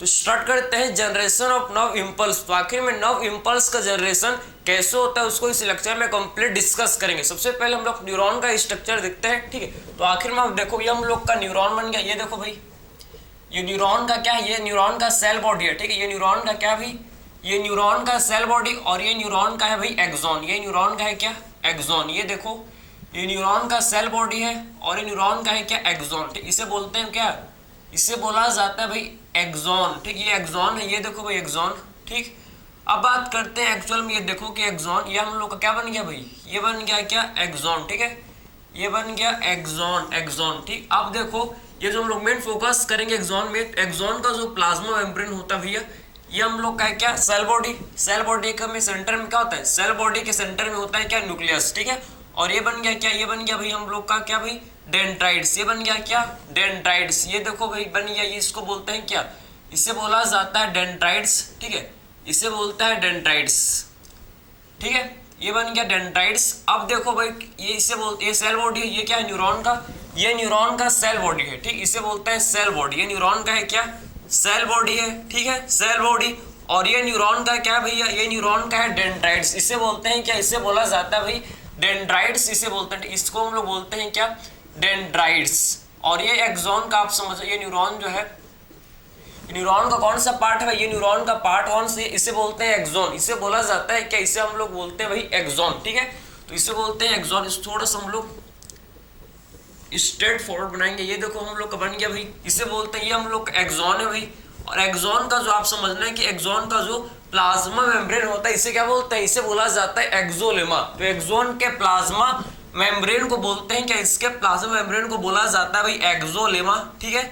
तो स्टार्ट करते हैं जनरेशन ऑफ नर्व इम्पल्स। तो आखिर में नर्व इम्पल्स का जनरेशन कैसे होता है उसको इस लेक्चर में कंप्लीट डिस्कस करेंगे। सबसे पहले हम लोग न्यूरॉन का स्ट्रक्चर देखते हैं, ठीक है। तो आखिर में आप देखो, ये हम लोग का न्यूरॉन बन गया। ये देखो भाई, ये न्यूरॉन का क्या है, ये न्यूरॉन का सेल बॉडी है, ठीक है। ये न्यूरॉन का क्या भाई, ये न्यूरॉन का सेल बॉडी, और ये न्यूरॉन का है भाई एक्सॉन। ये न्यूरॉन का है क्या, एक्सॉन। ये देखो, ये न्यूरॉन का सेल बॉडी है और ये न्यूरॉन का है क्या, एक्सॉन, ठीक। इसे बोलते हैं क्या, इसे बोला जाता है भाई एक्सॉन, ठीक। ये एक्सॉन है, ये देखो भाई एक्सॉन, ठीक। अब बात करते हैं एक्चुअल में, ये देखो कि एक्सॉन, ये हम लोग का क्या बन गया भाई, ये बन गया क्या, एक्सॉन, ठीक है। ये बन गया एक्सॉन, एक्सॉन, ठीक। अब देखो, ये जो हम लोग मेन फोकस करेंगे एक्सॉन में, एक्सॉन का जो प्लाज्मा मेम्ब्रेन होता है भैया, ये हम लोग का है क्या, सेल बॉडी। सेल बॉडी का में सेंटर में क्या होता है, सेल बॉडी के सेंटर में होता है क्या, न्यूक्लियस, ठीक है। और ये बन गया क्या, ये बन गया भाई हम लोग का क्या भाई, डेंड्राइट्स। ये बन गया क्या, डेंड्राइट्स। ये देखो भाई बन गया, ये इसको बोलते हैं क्या, इसे बोला जाता है डेंड्राइट्स, ठीक है। इसे बोलता है डेंड्राइट्स, ठीक है। ये बन गया डेंड्राइट्स। अब देखो भाई, ये इसे बोलते, ये सेल बॉडी है, ये क्या है, न्यूरॉन का, ये न्यूरॉन का सेल बॉडी है, ठीक। इसे बोलते हैं सेल बॉडी। ये न्यूरॉन का है क्या, सेल बॉडी है, ठीक है, सेल बॉडी। और ये न्यूरॉन का क्या भैया, ये न्यूरॉन का है डेंड्राइट्स। इसे बोलते हैं क्या, इसे बोला जाता है भाई डेंड्राइट्स, इसे बोलते हैं, इसको हम लोग बोलते हैं क्या, डेंड्राइट्स। और ये एक्सॉन का आप समझो, ये न्यूरॉन जो है, न्यूरॉन का कौन सा पार्ट है, ये न्यूरॉन का पार्ट कौन से, इसे बोलते हैं एक्सॉन। इसे बोला जाता है क्या, इसे हम लोग बोलते हैं भाई एक्सॉन, ठीक है। तो इसे बोलते हैं एक्सॉन। इस थोड़ा सा हम लोग स्ट्रेट फॉरवर्ड बनाएंगे। ये देखो हम लोग का बन गया भाई, इसे बोलते हैं, ये हम लोग एक्सॉन है भाई। और एक्सॉन का जो आप समझना है कि एक्सॉन का जो प्लाज्मा मेम्ब्रेन होता है, इसे क्या बोलते हैं, इसे बोला जाता है एक्सोलेमा। तो एक्सॉन के प्लाज्मा मेम्ब्रेन को बोलते हैं क्या, इसके प्लाज्मा मेम्ब्रेन को बोला जाता है भाई एक्सोलेमा, ठीक है,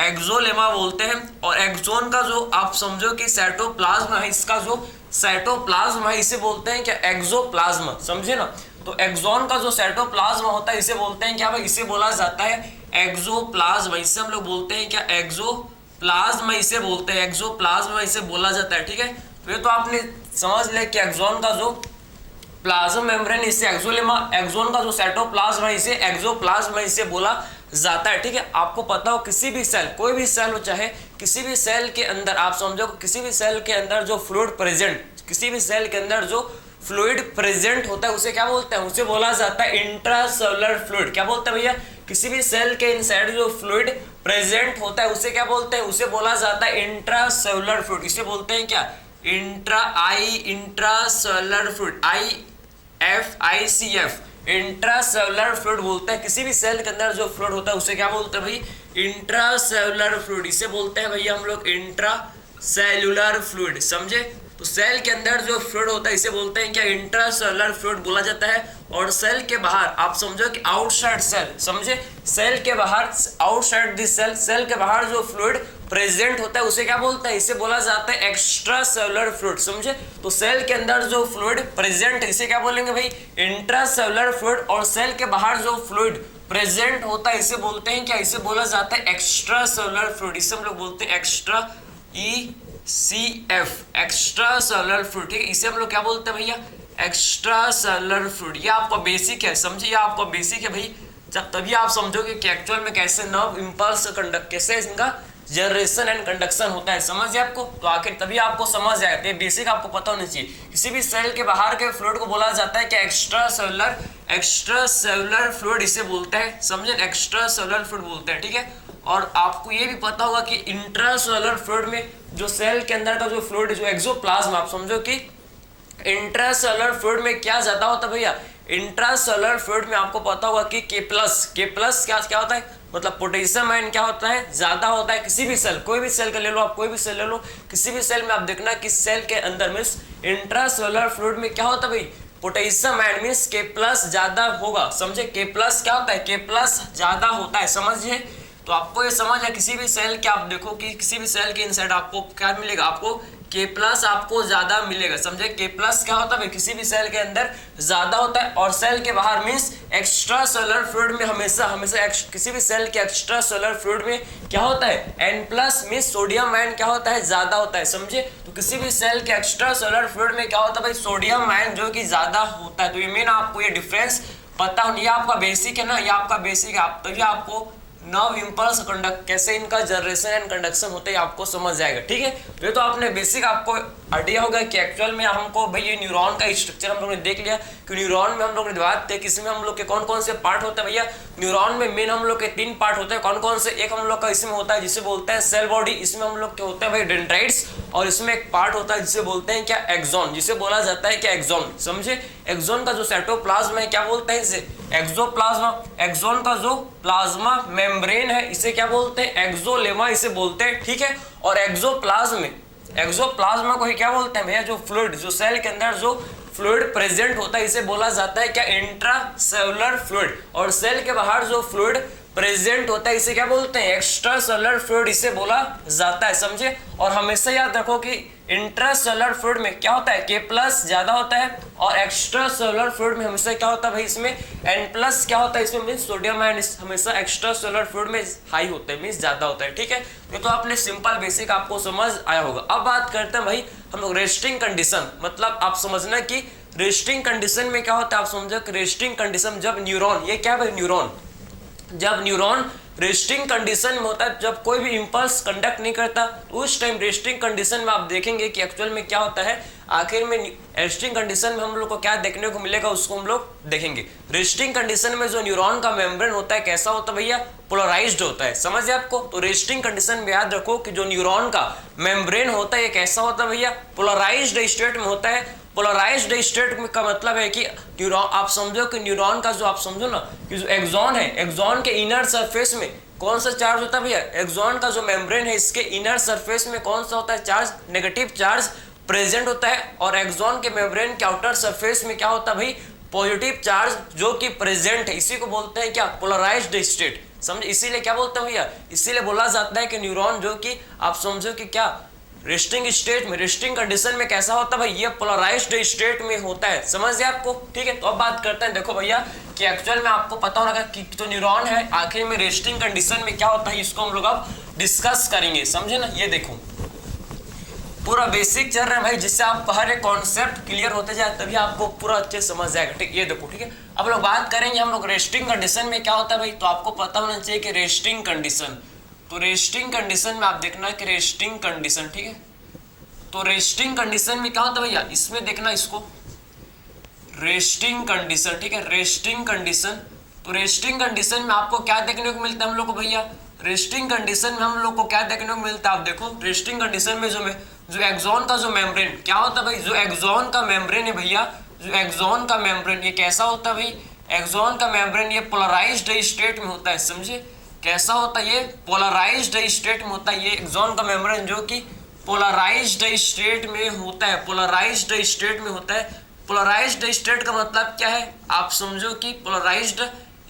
एक्सोलेमा बोलते हैं। और एक्सॉन का जो आप समझो कि साइटोप्लाज्म है, इसका जो साइटोप्लाज्म है, इसे बोलते हैं क्या, एक्सोप्लाज्म, समझे ना। तो एक्सॉन का जो साइटोप्लाज्म होता है, इसे बोलते हैं क्या भाई, इसे बोला जाता है एक्सोप्लाज्म। इसे हम लोग बोलते हैं क्या, एक्सोप्लाज्म, इसे बोलते हैं एक्सोप्लाज्म, इसे बोला जाता है, ठीक है। तो ये तो आपने समझ लिया कि एक्सॉन का जो प्लाज्मा मेम्ब्रेन, इसे एक्सोलेमा, एक्सॉन का जो साइटोप्लाज्म है, इसे एक्सोप्लाज्म, इसे बोला जाता है, ठीक है। आपको पता हो किसी भी सेल, कोई भी सेल हो, चाहे किसी भी सेल के अंदर आप समझो, किसी भी सेल के अंदर जो फ्लूइड प्रेजेंट, किसी भी सेल के अंदर जो फ्लूइड प्रेजेंट होता है, उसे क्या बोलते हैं, उसे बोला जाता है इंट्रासेलुलर फ्लूइड। क्या बोलते हैं भैया, किसी भी सेल के इनसाइड जो फ्लूइड प्रेजेंट होता है, उसे क्या बोलते हैं, उसे बोला जाता है इंट्रासेलुलर फ्लूइड। इसे बोलते हैं क्या, intracellular fluid, IFICF, intracellular fluid बोलते हैं। किसी भी सेल के अंदर जो फ्लूइड होता है, उसे क्या बोलते हैं भाई, इंट्रासेलुलर फ्लूइड। इसे बोलते हैं भैया हम लोग इंट्रासेलुलर फ्लूइड, समझे। तो सेल के अंदर जो फ्लूइड होता है, इसे बोलते हैं क्या, इंट्रासेलुलर फ्लूइड बोला जाता है। और सेल के बाहर आप समझो कि आउटसाइड सेल, समझे, सेल के बाहर, आउटसाइड दिस सेल, सेल के बाहर जो फ्लूइड प्रेजेंट होता है, उसे क्या बोलता है, इसे बोला जाता है एक्स्ट्रा सेलुलर फ्लूइड, समझे। तो सेल के अंदर जो फ्लूइड प्रेजेंट है, इसे क्या बोलेंगे भाई, इंट्रासेलुलर फ्लूइड। और सेल के बाहर जो फ्लूइड प्रेजेंट होता है, इसे बोलते हैं क्या, इसे बोला जाता है एक्स्ट्रा सेलुलर फ्लूइड। इसे हम लोग बोलते हैं extra, ECF, extra cellular fluid, ठीक है। इसे हम लोग क्या बोलते हैं भैया, एक्स्ट्रा सेलुलर फ्लूइड। ये आपका बेसिक है, समझे, ये आपका बेसिक है भाई। जब तभी आप समझोगे कि एक्चुअल में कैसे नर्व इंपल्स कंडक्ट, कैसे इनका जनरेशन एंड कंडक्शन होता है, समझ गए आपको। तो आखिर तभी आपको समझ आए, तो ये बेसिक आपको पता होना चाहिए। किसी भी सेल के बाहर के फ्लूइड को बोला जाता है कि एक्स्ट्रा सेलुलर फ्लूइड, इसे बोलते हैं, समझे, एक्स्ट्रा सेलुलर फ्लूइड बोलते हैं, ठीक है। और आपको ये भी पता होगा कि इंट्रासेलुलर फ्लूइड में जो सेल के अंदर का जो फ्लूइड, जो एक्सोप्लाज्म, आप समझो कि इंट्रासेलुलर फ्लूइड में क्या ज्यादा होता है भैया, इंट्रासेलुलर फ्लूइड में आपको पता होगा कि K+ क्या होता है, मतलब पोटेशियम आयन क्या होता है, ज्यादा होता है। किसी भी सेल, कोई भी सेल का ले लो आप, कोई भी सेल ले लो, किसी भी सेल में आप देखना कि सेल के अंदर मींस इंट्रासेलुलर फ्लूइड में क्या होता है भाई, पोटेशियम आयन मींस K+ ज्यादा होगा, समझे। K+ क्या होता है, K+ ज्यादा होता है, समझिए। तो आपको ये समझ है, किसी भी सेल के आप देखो कि किसी भी सेल के इनसाइड आपको क्या मिलेगा, आपको K+ आपको ज्यादा मिलेगा, समझे। K+ क्या होता है, किसी भी सेल के अंदर ज्यादा होता है। और सेल के बाहर मींस एक्स्ट्रा सेलुलर फ्लूइड में हमेशा किसी भी सेल के एक्स्ट्रा सेलुलर फ्लूइड में क्या होता है, N+ मींस सोडियम आयन क्या होता है, ज्यादा होता है, समझे। तो किसी भी सेल के एक्स्ट्रा सेलुलर फ्लूइड में क्या होता है भाई, सोडियम आयन जो कि ज्यादा होता है। तो ये मेन आपको ये डिफरेंस पता होना, ये आपका बेसिक है ना, ये आपका बेसिक है, आप तभी आपको नर्व इम्पल्स कंडक्ट कैसे इनका जनरेशन एंड कंडक्शन होते हैं आपको समझ जाएगा। ठीक है, ये तो आपने बेसिक आपको आइडिया होगा कि एक्चुअल में हमको भाई ये न्यूरॉन का स्ट्रक्चर हम लोगों ने देख लिया कि न्यूरॉन में हम लोग ने बात की इसमें हम लोग के कौन कौन से पार्ट होते हैं। भैया न्यूरॉन में मेन हम लोग के 3 पार्ट होते हैं, कौन कौन से, एक हम लोग का इसमें होता है जिसे बोलते हैं सेल बॉडी, इसमें हम लोग के होते हैं भाई डेंड्राइट्स, और इसमें एक पार्ट होता है जिसे बोलते हैं क्या एक्सॉन, जिसे बोला जाता है क्या एक्सॉन, समझे। एक्सॉन का जो साइटोप्लाज्म है क्या बोलते हैं इसे, एक्सोप्लाज्मा। एक्सॉन का जो प्लाज्मा मेम्ब्रेन है इसे क्या बोलते हैं, एक्सोलेमा इसे बोलते हैं। ठीक है, और एक्सोप्लाज्मा को ही क्या बोलते हैं भैया, जो फ्लूइड, जो सेल के अंदर जो फ्लूइड प्रेजेंट होता है इसे बोला जाता है क्या, इंट्रासेलुलर फ्लूइड। और सेल के बाहर जो फ्लूइड प्रेजेंट होता है इसे क्या बोलते हैं, एक्स्ट्रा सेलुलर फ्लूइड इसे बोला जाता है, समझे। और हमेशा याद रखो कि इंट्रासेलुलर फ्लूइड में क्या होता है, K+ ज्यादा होता है, और एक्स्ट्रा सेलुलर फ्लूइड में हमेशा क्या होता है भाई, इसमें N+ क्या होता है, इसमें मींस सोडियम आयन हमेशा एक्स्ट्रा सेलुलर फ्लूइड में हाई होता है, मींस ज्यादा होता है। ठीक है, ये तो आपने सिंपल बेसिक आपको समझ आया होगा। अब बात करते हैं भाई हम लोग रेस्टिंग कंडीशन, मतलब आप समझना कि रेस्टिंग कंडीशन में क्या होता है, आप समझो कि रेस्टिंग कंडीशन जब न्यूरॉन, ये क्या भाई न्यूरॉन, जब न्यूरॉन रेस्टिंग कंडीशन में होता है, जब कोई भी इंपल्स कंडक्ट नहीं करता, तो उस टाइम रेस्टिंग कंडीशन में आप देखेंगे कि एक्चुअल में क्या होता है, आखिर में रेस्टिंग कंडीशन में हम लोग को क्या देखने को मिलेगा उसको हम लोग देखेंगे। रेस्टिंग कंडीशन में जो न्यूरॉन का मेम्ब्रेन होता है कैसा होता है भैया, पोलराइज्ड होता है, समझे आपको। तो रेस्टिंग कंडीशन में याद रखो कि जो न्यूरॉन का मेम्ब्रेन होता है ये कैसा होता है भैया, पोलराइज्ड स्टेट में होता है। पोलराइज्ड स्टेट का मतलब है कि न्यूरॉन, आप समझो कि न्यूरॉन का जो, आप समझो ना कि जो एक्सॉन है, एक्सॉन के इनर सरफेस में कौन सा चार्ज होता है भैया, एक्सॉन का जो मेम्ब्रेन है इसके इनर सरफेस में कौन सा होता है चार्ज, नेगेटिव चार्ज प्रेजेंट होता है। और एक्सॉन के मेम्ब्रेन के आउटर सरफेस में क्या होता है भाई, पॉजिटिव चार्ज जो कि प्रेजेंट है, इसी को बोलते हैं क्या, पोलराइज्ड स्टेट, समझे। इसीलिए क्या बोलते हैं भैया, इसीलिए बोला जाता है कि न्यूरॉन जो कि आप समझो कि क्या रेस्टिंग स्टेट में, रेस्टिंग कंडीशन में कैसा होता है भाई, ये पोलराइज्ड स्टेट में होता है, समझ गए आपको। ठीक है, तो अब बात करते हैं, देखो भैया कि एक्चुअल में आपको पता होगा कि जो न्यूरॉन है आखिर में रेस्टिंग कंडीशन में क्या होता है, इसको हम लोग अब डिस्कस करेंगे, समझे ना। ये देखो पूरा बेसिक चल रहा है भाई, जिससे आप हर एक कॉन्सेप्ट क्लियर होते जाए तभी आपको पूरा अच्छे समझ जाएगा। ठीक, ये देखो, ठीक है। अब लोग बात करेंगे हम लोग रेस्टिंग कंडीशन में क्या होता है भाई, तो आपको पता होना चाहिए कि रेस्टिंग कंडीशन, तो रेस्टिंग कंडीशन में आप देखना कि रेस्टिंग कंडीशन, ठीक है, तो रेस्टिंग कंडीशन में क्या होता है भैया, इसमें देखना इसको रेस्टिंग कंडीशन, ठीक है, रेस्टिंग कंडीशन। तो रेस्टिंग कंडीशन में आपको क्या देखने को मिलता है हम लोग को भैया, रेस्टिंग कंडीशन में हम लोग को क्या देखने को मिलता है, आप देखो रेस्टिंग कंडीशन में जो एक्सॉन का जो मेम्ब्रेन क्या होता है भाई, जो एक्सॉन का मेम्ब्रेन है भैया, जो एक्सॉन का मेम्ब्रेन ये कैसा होता है भाई, एक्सॉन का मेम्ब्रेन ये पोलराइज्ड स्टेट में होता है, समझे। कैसा होता है, ये पोलराइज्ड स्टेट में होता है, ये एक्सॉन का मेम्ब्रेन जो कि पोलराइज्ड स्टेट में होता है, पोलराइज्ड स्टेट में होता है। पोलराइज्ड स्टेट का मतलब क्या है, आप समझो कि पोलराइज्ड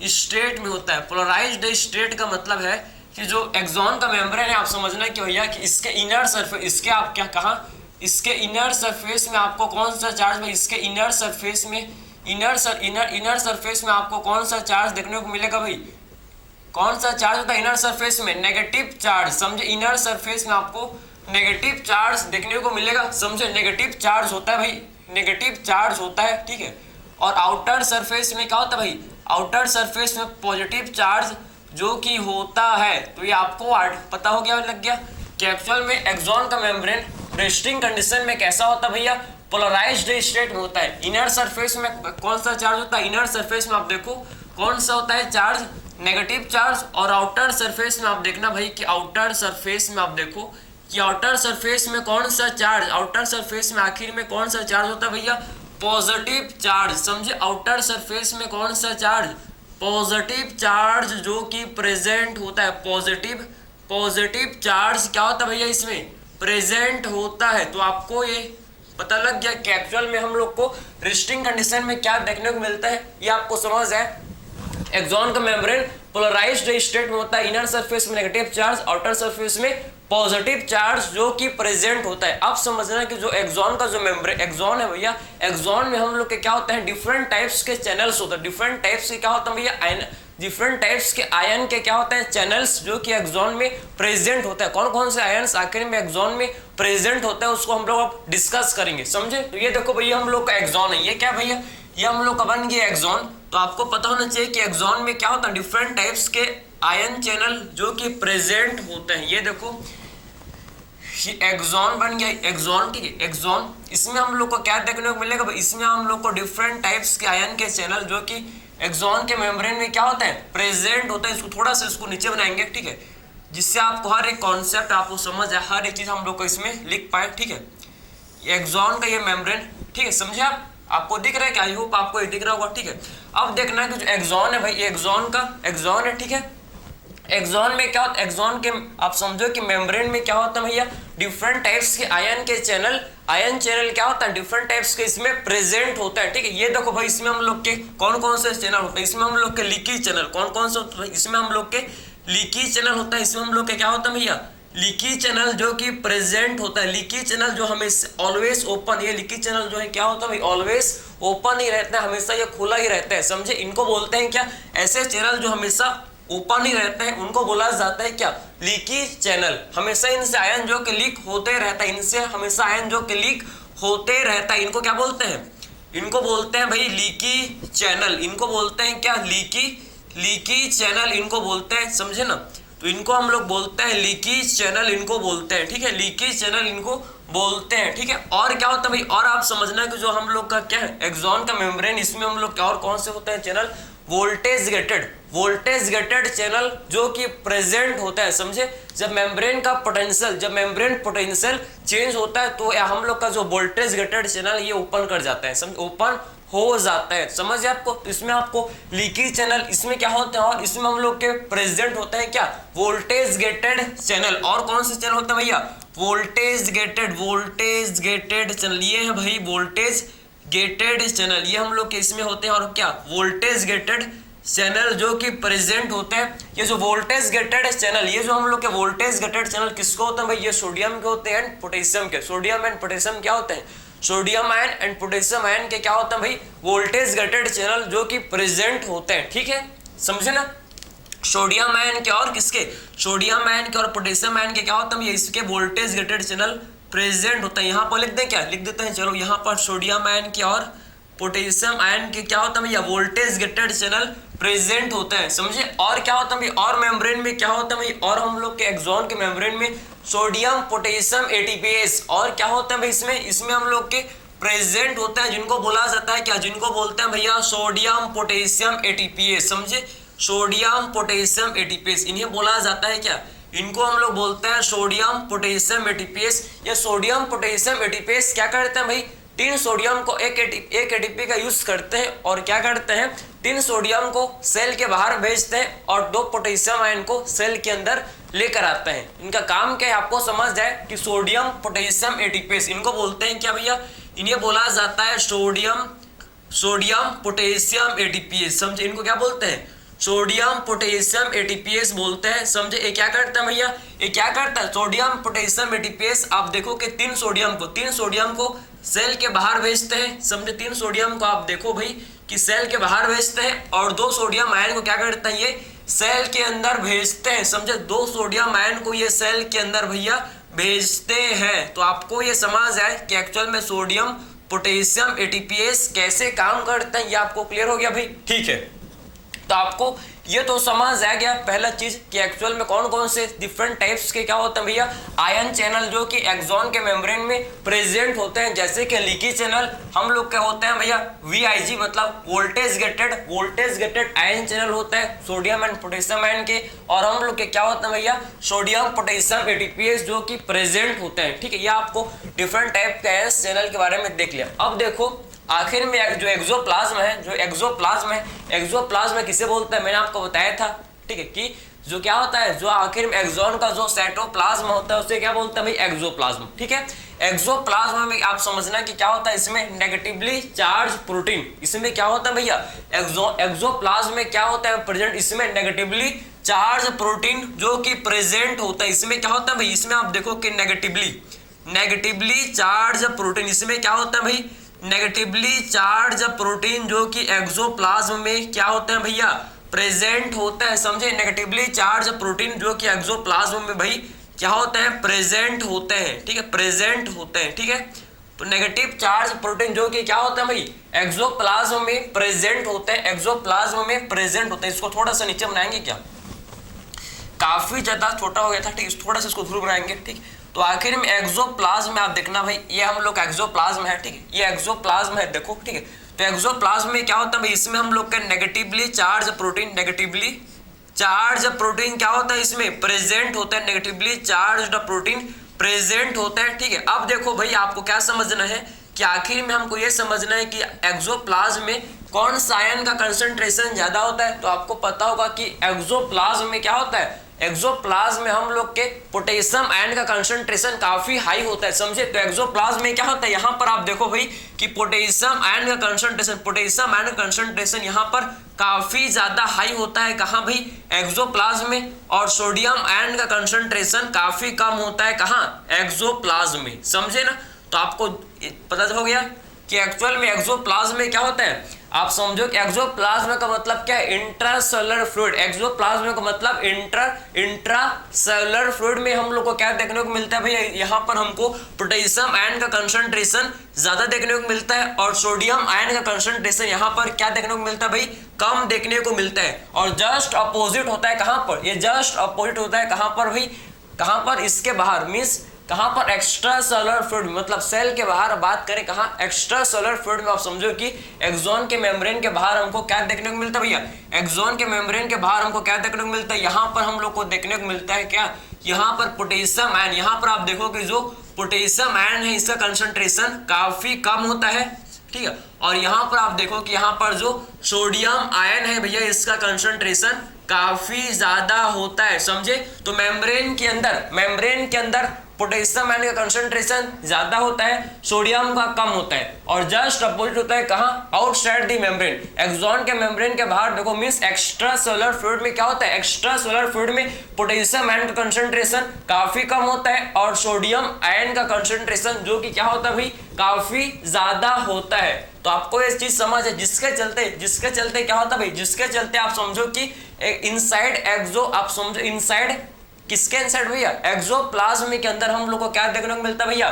स्टेट में होता है। पोलराइज्ड स्टेट का मतलब है कि जो एक्सॉन का मेम्ब्रेन है, आप समझना कि भैया कि इसके इनर सरफेस, इसके आप क्या कहा, इसके इनर सरफेस में आपको कौन सा चार्ज भाई, इसके इनर सरफेस में, इनर सरफेस में आपको कौन सा चार्ज देखने को मिलेगा भाई, कौन सा चार्ज होता है इनर सरफेस में, नेगेटिव चार्ज, समझे। इनर सरफेस में आपको नेगेटिव चार्ज देखने को मिलेगा, समझे। नेगेटिव चार्ज होता है भाई, नेगेटिव चार्ज होता है, ठीक है। और आउटर सरफेस में क्या होता है भाई, आउटर सरफेस में पॉजिटिव चार्ज जो कि होता है। तो ये आपको पता हो गया, लग गया कि एक्चुअल में एक्सॉन का मेम्ब्रेन रेस्टिंग कंडीशन में कैसा होता है भैया, पोलराइज्ड स्टेट में होता है। इनर सरफेस में कौन सा चार्ज होता है, इनर सरफेस में आप देखो कौन सा होता है चार्ज, नेगेटिव चार्ज। और आउटर सरफेस में आप देखना भाई कि आउटर सरफेस में आप देखो कि आउटर सरफेस में कौन सा चार्ज, आउटर सरफेस में आखिर में कौन सा चार्ज होता है भैया, पॉजिटिव चार्ज, समझे। आउटर सरफेस में कौन सा चार्ज, पॉजिटिव चार्ज जो कि प्रेजेंट होता है, पॉजिटिव चार्ज क्या होता है भैया, इसमें प्रेजेंट होता है। तो आपको ये पता लग गया कि एक्चुअल में हम लोग को रेस्टिंग कंडीशन में क्या देखने को मिलता है, ये आपको समझ है। एक्सॉन का मेम्ब्रेन पोलराइज्ड स्टेट में होता है, इनर सरफेस में नेगेटिव चार्ज, आउटर सरफेस में पॉजिटिव चार्ज जो कि प्रेजेंट होता है। अब समझना कि जो एक्सॉन का जो मेम्ब्रेन एक्सॉन है भैया, एक्सॉन में हम लोग के क्या होते हैं, डिफरेंट टाइप्स के चैनल्स होते हैं, डिफरेंट टाइप्स के क्या होता है भैया, आयन, डिफरेंट टाइप्स के आयन के क्या होते हैं, चैनल्स जो कि एक्सॉन में प्रेजेंट होता है। कौन कौन से आयन्स आखिर में एक्सॉन में प्रेजेंट होता है उसको हम लोग अब डिस्कस करेंगे, समझे। तो ये देखो भैया हम लोग का एक्सॉन है, ये क्या भैया, ये हम लोग का बन गया एक्सॉन। तो आपको पता होना चाहिए कि एक्सॉन में क्या होता है, डिफरेंट टाइप्स के आयन चैनल जो कि प्रेजेंट होते हैं, ये देखो एक्सॉन बन गया, एक्सॉन, ठीक है, एक्सॉन। इसमें हम लोग को क्या देखने को मिलेगा, इसमें हम लोग को डिफरेंट टाइप्स के आयन के चैनल जो कि एक्सॉन के मेम्ब्रेन में क्या होता है, प्रेजेंट होता है। इसको थोड़ा सा इसको नीचे बनाएंगे, ठीक है, जिससे आपको हर एक कॉन्सेप्ट आपको समझ आए, हर एक चीज हम लोग को इसमें लिख पाए, ठीक है। एक्सॉन का ये मेम्ब्रेन, ठीक है, समझे आप, आपको दिख रहा है क्या, आई होप आपको ये दिख रहा होगा, ठीक है। अब देखना है कि जो एक्सॉन है भाई, एक्सॉन का एक्सॉन है, ठीक है। एक्सॉन में क्या होता है, एक्सॉन के आप समझो कि मेम्ब्रेन में क्या होता है भैया, डिफरेंट टाइप्स के आयन के चैनल, आयन चैनल क्या होता है, डिफरेंट टाइप्स के इसमें प्रेजेंट होता है, ठीक है। ये देखो भाई, इसमें हम लोग के कौन कौन से चैनल होते हैं, इसमें हम लोग के लीकी चैनल कौन कौन से होते हैं, इसमें हम लोग के लीकी चैनल होता है, इसमें हम लोग के क्या होता है भैया, लीकी चैनल जो कि प्रेजेंट होता है। लीकी चैनल जो हमेशा ऑलवेज ओपन, ये लीकी चैनल जो है क्या होता है भाई, ऑलवेज ओपन ही रहता है, हमेशा ये खुला ही रहता है, समझे। इनको बोलते हैं क्या, ऐसे चैनल जो हमेशा ओपन ही रहते हैं उनको बोला जाता है क्या, लीकी चैनल। हमेशा इनसे आयन जो कि लीक होते रहता है, इनसे हमेशा आयन जो कि लीक होते रहता है, इनको क्या बोलते हैं, इनको बोलते हैं भाई लीकी चैनल। इनको बोलते हैं क्या, लीकी चैनल इनको बोलते हैं, समझे ना। तो इनको हम लोग बोलते हैं लीकी चैनल, इनको बोलते हैं, ठीक है, लीकी चैनल इनको बोलते हैं, ठीक है। और क्या होता है भाई, और आप समझना कि जो हम लोग का क्या है, एक्सॉन का मेम्ब्रेन, इसमें हम लोग क्या और कौन से होते हैं चैनल, वोल्टेज गेटेड चैनल जो कि प्रेजेंट होता है, समझे। जब मेम्ब्रेन पोटेंशियल चेंज होता है तो हम लोग का जो वोल्टेज गेटेड चैनल ये ओपन कर जाता है, समझ, ओपन हो जाता है, समझ आपको। तो इसमें आपको लीकी चैनल, इसमें क्या होता है, और इसमें हम लोग के प्रेजेंट होता है क्या, वोल्टेज गेटेड चैनल। और कौन से चैनल होता है भैया, वोल्टेज गेटेड चैनल, ये है भाई वोल्टेज गेटेड चैनल, ये हम लोग के इसमें होते हैं। और क्या, वोल्टेज गेटेड चैनल जो कि प्रेजेंट होते हैं। ये जो वोल्टेज गेटेड चैनल, ये जो हम लोग के वोल्टेज गेटेड चैनल किसको होते हैं भाई, ये सोडियम के होते हैं, पोटेशियम के। सोडियम एंड पोटेशियम क्या होते हैं, sodium ion and potassium ion के क्या होता है भाई, वोल्टेज गेटेड चैनल जो कि प्रेजेंट होते हैं, ठीक है, समझे ना। सोडियम आयन के और किसके, सोडियम आयन के और पोटेशियम आयन के क्या होता है, इसके वोल्टेज गेटेड चैनल प्रेजेंट होता है। यहाँ पर लिख दें क्या, लिख देते हैं, चलो यहाँ पर सोडियम आयन के और पोटेशियम आयन के क्या होता है भैया, वोल्टेज गेटेड चैनल प्रेजेंट होते हैं, समझे। और क्या होता है भाई, और मेम्ब्रेन में क्या होता है भाई, और हम लोग के एक्सॉन के मेम्ब्रेन में सोडियम पोटेशियम एटीपीएस और क्या होता है भाई, इसमें हम लोग के प्रेजेंट होता है, जिनको बोला जाता है क्या, जिनको बोलते हैं भैया सोडियम पोटेशियम एटीपीएस, समझे। सोडियम पोटेशियम एटीपीएस इन्हें बोला जाता है क्या, इनको हम लोग बोलते हैं सोडियम पोटेशियम एटीपीएस। या सोडियम पोटेशियम एटीपीएस क्या करते हैं भाई, 3 सोडियम को एक एटीपी का यूज करते हैं और क्या करते हैं, 3 सोडियम को सेल के बाहर भेजते हैं और 2 पोटेशियम आयन को सेल के अंदर लेकर आते हैं। इनका काम क्या है आपको समझ जाए कि सोडियम पोटेशियम एटीपीएस इनको बोलते हैं क्या भैया, इन्हें बोला जाता है सोडियम पोटेशियम एटीपीएस, समझे। इनको क्या बोलते हैं, सोडियम पोटेशियम एटीपीएस बोलते हैं, समझे। ये क्या करता है भैया, ये क्या करता है, सोडियम पोटेशियम एटीपीएस। आप देखो कि 3 सोडियम को सेल के बाहर भेजते हैं, समझे। 3 सोडियम को आप देखो भाई कि सेल के बाहर भेजते हैं और 2 सोडियम आयन को क्या करते हैं, ये सेल के अंदर भेजते हैं, समझे। 2 सोडियम आयन को ये सेल के अंदर भैया भेजते हैं। तो आपको ये समझ आए कि एक्चुअल में सोडियम पोटेशियम एटीपीएस कैसे काम करते हैं, ये आपको क्लियर हो गया भाई, ठीक है। तो आपको ये तो समझ आ गया पहला चीज कि एक्चुअल में कौन कौन से डिफरेंट टाइप्स के क्या होते हैं भैया, आयन चैनल जो कि एक्सॉन के मेम्ब्रेन में प्रेजेंट होते हैं। जैसे कि लीकी चैनल हम लोग क्या होते हैं भैया, VIG मतलब वोल्टेज गेटेड आयन चैनल होता है सोडियम एंड पोटेशियम आयन के। और हम लोग के क्या होते हैं भैया, सोडियम पोटेशियम एटीपीएस जो कि प्रेजेंट होते हैं, ठीक है। ये आपको डिफरेंट टाइप के आयन चैनल के बारे में देख लिया। अब देखो आखिर में जो एक्सोप्लाज्म है, एक्सोप्लाज्म किसे बोलते हैं, मैंने आपको बताया था, ठीक है, कि जो क्या होता है, जो आखिर में एक्सॉन का जो साइटोप्लाज्म होता है उसे क्या बोलते हैं भाई, एक्सोप्लाज्म, ठीक है। एक्सोप्लाज्म में आप समझना कि क्या होता है, इसमें नेगेटिवली चार्ज प्रोटीन, इसमें क्या होता है भैया, एक्सोप्लाज्म में क्या होता है प्रेजेंट, इसमें नेगेटिवली चार्ज प्रोटीन जो कि प्रेजेंट होता है। इसमें क्या होता है भाई, इसमें आप देखो कि नेगेटिवली चार्ज प्रोटीन, इसमें क्या होता है भाई, नेगेटिवली चार्ज प्रोटीन जो कि एक्सोप्लाज्म में क्या होते हैं भैया, प्रेजेंट होता है, समझे। नेगेटिवली चार्ज प्रोटीन जो कि एक्सोप्लाज्म में भाई क्या होते हैं, प्रेजेंट होते हैं, ठीक है, प्रेजेंट होते हैं, ठीक है। तो नेगेटिव चार्ज प्रोटीन जो कि क्या होता है भाई, एक्सोप्लाज्म में प्रेजेंट होते हैं, एक्सोप्लाज्म में प्रेजेंट होते हैं। इसको थोड़ा सा नीचे बनाएंगे क्या, काफी ज्यादा छोटा हो गया था, ठीक है, थोड़ा सा इसको ध्रुव बनाएंगे, ठीक। तो आखिर में एक्सोप्लाज्म में आप देखना भाई, ये हम लोग एक्सोप्लाज्म है, ठीक है, ये एक्सोप्लाज्म है, देखो, ठीक है। तो एक्सोप्लाज्म में क्या होता है भाई, इसमें हम लोग का negatively charge protein, negatively charge protein क्या होता है, इसमें प्रेजेंट होता है, नेगेटिवली चार्ज प्रोटीन प्रेजेंट होता है, ठीक है। अब देखो भाई, आपको क्या समझना है कि आखिर में हमको ये समझना है कि एक्सोप्लाज्म में कौन सा आयन का कंसंट्रेशन ज्यादा होता है। तो आपको पता होगा कि एक्सोप्लाज्म में क्या होता है, एक्सोप्लाज्म में हम लोग के पोटेशियम आयन का कंसंट्रेशन काफी हाई होता है, समझे। तो एक्सोप्लाज्म में क्या होता है, यहाँ पर आप देखो भाई कि पोटेशियम आयन का कंसंट्रेशन, पोटेशियम आयन का कंसंट्रेशन यहाँ पर काफी ज्यादा हाई होता है, कहाँ भाई, एक्सोप्लाज्म में। और सोडियम आयन का कंसंट्रेशन काफी कम होता है, कहाँ, एक्सोप्लाज्म में, समझे ना। तो आपको पता हो गया कि एक्चुअल में एक्सोप्लाज्म में क्या होता है। आप समझो कि एक्सोप्लाज्म का मतलब क्या है, इंट्रासेलुलर फ्लूइड। एक्सोप्लाज्म का मतलब इंट्रासेलुलर फ्लूइड में हम लोग को क्या देखने को मिलता है भैया, यहाँ पर हमको पोटेशियम आयन का कंसंट्रेशन ज्यादा देखने को मिलता है और सोडियम आयन का कंसंट्रेशन यहाँ पर क्या देखने को मिलता है भाई, कम देखने को मिलता है। और जस्ट अपोजिट होता है कहाँ पर, ये जस्ट अपोजिट होता है कहाँ पर भाई, कहाँ पर, इसके बाहर, मीन्स कहां पर, एक्स्ट्रा सेलुलर फ्लूइड, मतलब सेल के बाहर बात करें, कहां, एक्स्ट्रा सेलुलर फ्लूइड में। आप समझो कि एक्सोन के मेम्ब्रेन के बाहर हमको क्या देखने को मिलता है भैया, एक्सोन के मेम्ब्रेन के बाहर हमको क्या देखने को मिलता है, यहां पर हम लोग को देखने को मिलता है क्या, यहां पर पोटेशियम आयन। यहां पर आप देखो कि जो पोटेशियम आयन है इसका कंसंट्रेशन काफी कम होता है, ठीक है। और यहां पर आप देखो कि यहां पर जो सोडियम आयन है भैया, इसका कंसंट्रेशन काफी ज्यादा होता है, समझे। तो मेम्ब्रेन के अंदर पोटेशियम आयन का कंसंट्रेशन ज्यादा होता है, सोडियम का कम होता है। और जस्ट अपोजिट होता है कहां, आउटसाइड द मेम्ब्रेन, एक्सोन के मेम्ब्रेन के बाहर देखो, मींस एक्स्ट्रा सेलुलर फ्लूइड में क्या होता है, एक्स्ट्रा सेलुलर फ्लूइड में पोटेशियम आयन का कंसंट्रेशन काफी कम होता है और सोडियम आयन का कंसंट्रेशन जो कि क्या होता है भाई, काफी ज्यादा होता है। तो आपको ये चीज समझ है, जिसके चलते क्या होता है भाई, जिसके चलते आप समझो कि इनसाइड एक्सो, आप समझो इनसाइड, किसके इनसाइड भैया, एक्सोप्लाज्म के अंदर हम लोग को क्या देखने को मिलता है भैया,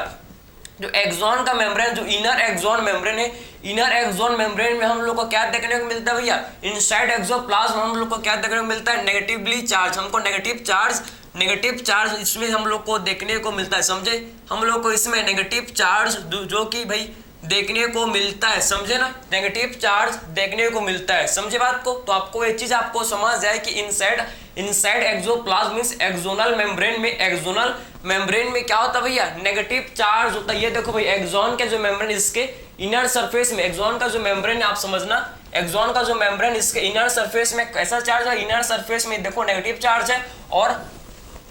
जो एक्सोन का मेम्ब्रेन, जो इनर एक्सोन मेम्ब्रेन है, इनर एक्सोन मेम्ब्रेन में हम लोग को क्या देखने को मिलता है भैया, इनसाइड एक्सोप्लाज्म हम लोग को क्या देखने को मिलता है, नेगेटिवली चार्ज, हमको नेगेटिव चार्ज इसमें हम लोग को देखने को मिलता है, समझे। हम लोग को इसमें नेगेटिव चार्ज जो कि भाई देखने को मिलता है, समझे ना, नेगेटिव चार्ज देखने को मिलता है, समझे बात को। तो आपको ये चीज आपको समझ जाए कि inside axoplasm means axonal membrane में क्या होता है भैया, नेगेटिव चार्ज होता है। ये देखो भाई, एक्सोन के जो मेम्ब्रेन, इसके इनर सरफेस में, एक्सोन का जो मेम्ब्रेन है, आप समझना, एक्सोन का जो मेम्ब्रेन, इसके इनर सरफेस में कैसा चार्ज है, इनर सरफेस में देखो नेगेटिव चार्ज है। और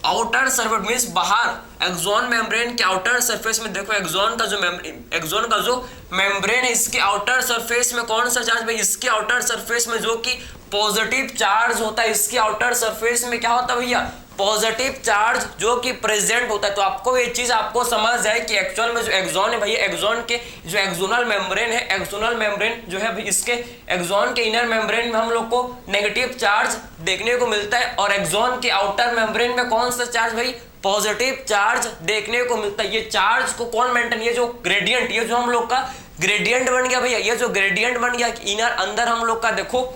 आउटर सरफेस मींस बाहर, एक्सोन मेम्ब्रेन के आउटर सरफेस में देखो, एक्सोन का जो मेम्ब्रेन है, इसके आउटर सरफेस में कौन सा चार्ज भाई, इसके आउटर सरफेस में जो कि पॉजिटिव चार्ज होता है, इसके आउटर सरफेस में क्या होता है भैया, पॉजिटिव चार्ज जो कि प्रेजेंट होता है। तो आपको ये चीज आपको समझ जाए कि एक्चुअल में जो एक्सोन है भैया, एक्सोन के जो एक्सोनल मेम्ब्रेन है, एक्सोनल मेम्ब्रेन जो है इसके एक्सोन के इनर मेम्ब्रेन में हम लोग को नेगेटिव चार्ज देखने को मिलता है और एक्सोन के आउटर मेम्ब्रेन में कौन सा चार्ज भाई, पॉजिटिव चार्ज देखने को मिलता है। ये चार्ज को कौन मेंटेन, ये जो ग्रेडियंट, ये जो हम लोग का ग्रेडियंट बन गया भैया, ये जो ग्रेडियंट बन गया, इनर अंदर हम लोग का देखो,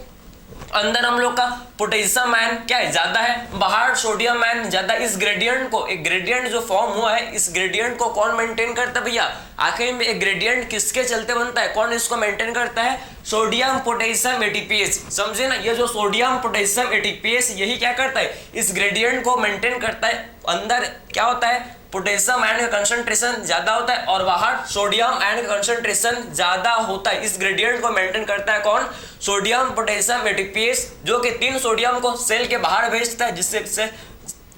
अंदर हम लोग का पोटेशियम आयन क्या है, ज्यादा है, बाहर सोडियम आयन ज्यादा। इस ग्रेडियंट को, एक ग्रेडियंट जो फॉर्म हुआ है, इस ग्रेडियंट को कौन मेंटेन करता है भैया, आखिर में एक ग्रेडियंट किसके चलते बनता है, कौन इसको मेंटेन करता है, सोडियम पोटेशियम एटीपीएस, समझे ना। ये जो सोडियम पोटेशियम एटीपीएस, यही क्या करता है, इस ग्रेडियंट को मेंटेन करता है। अंदर क्या होता है, पोटेशियम आयन का कंसंट्रेशन ज्यादा होता है और बाहर सोडियम आयन का कंसंट्रेशन ज्यादा होता है। इस ग्रेडियंट को मेंटेन करता है कौन, सोडियम पोटेशियम एटीपीएस, जो कि 3 सोडियम को सेल के बाहर भेजता है, जिससे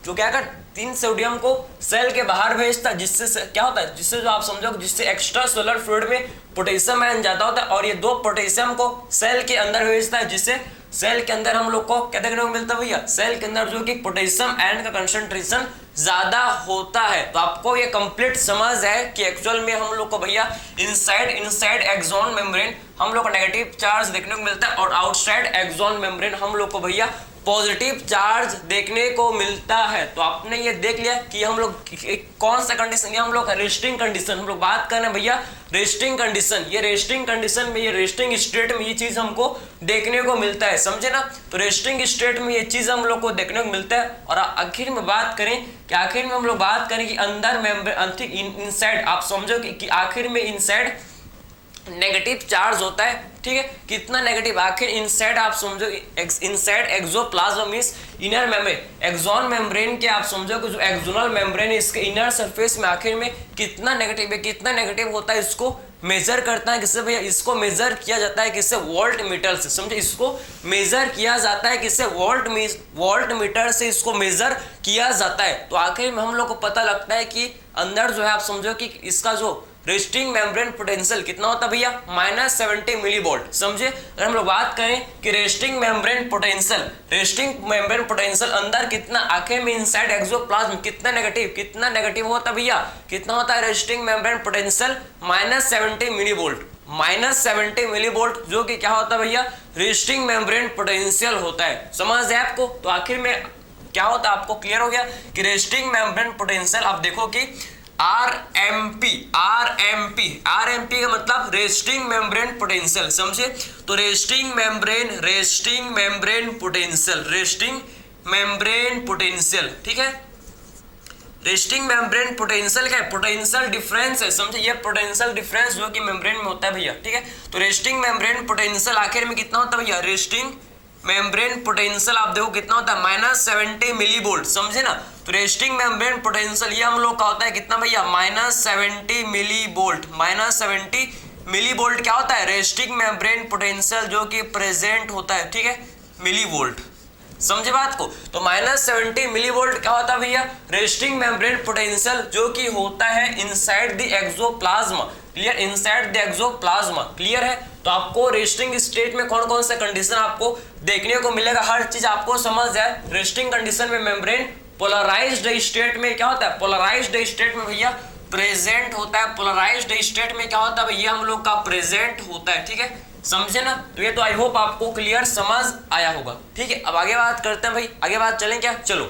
जो क्या कर 3 सोडियम को सेल के बाहर भेजता है, जिससे क्या होता है, जिससे जो आप समझो, जिससे एक्स्ट्रा सेलुलर फ्लूइड में पोटेशियम आयन ज्यादा होता है और ये 2 पोटेशियम को सेल के अंदर भेजता है, जिससे सेल के अंदर हम लोग को क्या देखने को मिलता है भैया, सेल के अंदर जो कि पोटेशियम आयन का कंसंट्रेशन ज्यादा होता है। तो आपको ये कंप्लीट समझ है कि एक्चुअल में हम लोग को भैया इनसाइड एक्सोन मेम्ब्रेन हम लोग को नेगेटिव चार्ज देखने को मिलता है और आउटसाइड एक्सोन मेम्ब्रेन हम लोग को भैया पॉजिटिव चार्ज देखने को मिलता है। तो आपने ये देख लिया कि हम लोग कौन सा कंडीशन, ये हम लोग रेस्टिंग कंडीशन हम लोग बात कर रहे हैं भैया, रेस्टिंग कंडीशन। ये रेस्टिंग कंडीशन में, ये रेस्टिंग स्टेट में ये चीज हमको देखने को मिलता है, समझे ना। तो रेस्टिंग स्टेट में ये चीज हम लोग को देखने को मिलता है। और आखिर में बात करें कि आखिर में हम लोग बात करें कि अंदर मेम्ब्रेन, इनसाइड आप समझो कि आखिर में इनसाइड नेगेटिव चार्ज होता है, ठीक है। कितना नेगेटिव, आखिर इनसाइड आप समझो, inside axoplasm means inner membrane, axon membrane के आप समझो कि जो एक्सोनल मेम्ब्रेन है इसके इनर सरफेस में आखिर में कितना नेगेटिव है, कितना नेगेटिव होता है, इसको मेजर करता है किससे भैया, इसको मेजर किया जाता है किससे, वोल्ट मीटर से, समझे। इसको मेजर किया जाता है किससे, वोल्ट मीटर से इसको मेजर किया जाता है। तो आखिर में हम लोग को पता लगता है कि अंदर जो है आप समझो कि इसका जो रेस्टिंग मेम्ब्रेन पोटेंशियल कितना होता है भैया, -70 मिलीवोल्ट, समझे। अगर हम लोग बात करें कि रेस्टिंग मेम्ब्रेन पोटेंशियल अंदर कितना, आखिर में इनसाइड एक्सोप्लाज्म कितना नेगेटिव होता है भैया, कितना होता है resting membrane potential, -70 millivolt, -70 millivolt, जो कि क्या होता है भैया, रेस्टिंग मेम्ब्रेन पोटेंशियल होता है। समझ है आपको। तो आखिर में क्या होता है, आपको क्लियर हो गया कि रेस्टिंग मेम्ब्रेन पोटेंशियल, आप देखो कि RMP का मतलब रेस्टिंग मेम्ब्रेन पोटेंशियल, समझे। तो रेस्टिंग मेम्ब्रेन पोटेंशियल, ठीक है। रेस्टिंग मेम्ब्रेन पोटेंशियल क्या है, पोटेंशियल डिफरेंस है, समझे। ये पोटेंशियल डिफरेंस जो कि मेम्ब्रेन में होता है भैया, ठीक है। तो रेस्टिंग मेम्ब्रेन पोटेंशियल आखिर में कितना होता है भैया, रेस्टिंग मेम्ब्रेन पोटेंशियल आप देखो कितना होता है, -70 मिलीवोल्ट, समझे ना। तो रेस्टिंग मेम्ब्रेन पोटेंशियल ये हम लोग का होता है कितना भैया, -70 मिलीवोल्ट, -70 मिलीवोल्ट क्या होता है, रेस्टिंग मेम्ब्रेन पोटेंशियल जो कि प्रेजेंट होता है, ठीक है, मिलीवोल्ट, समझे बात को। तो -70 मिलीवोल्ट क्या होता है भैया, रेस्टिंग मेम्ब्रेन पोटेंशियल जो कि होता है inside the axoplasm, clear, inside the axoplasm, clear है। तो आपको रेस्टिंग स्टेट में कौन कौन सा कंडीशन आपको देखने को मिलेगा, हर चीज आपको समझ जाए। रेस्टिंग कंडीशन में मेम्ब्रेन पोलराइज्ड स्टेट में क्या होता है, पोलराइज्ड स्टेट में भैया प्रेजेंट होता है, पोलराइज्ड स्टेट में क्या होता है भैया, हम लोग का प्रेजेंट होता है, ठीक है, समझे ना। तो ये तो आई होप आपको क्लियर समझ आया होगा, ठीक है। अब आगे बात करते हैं भाई, आगे बात चलें क्या, चलो।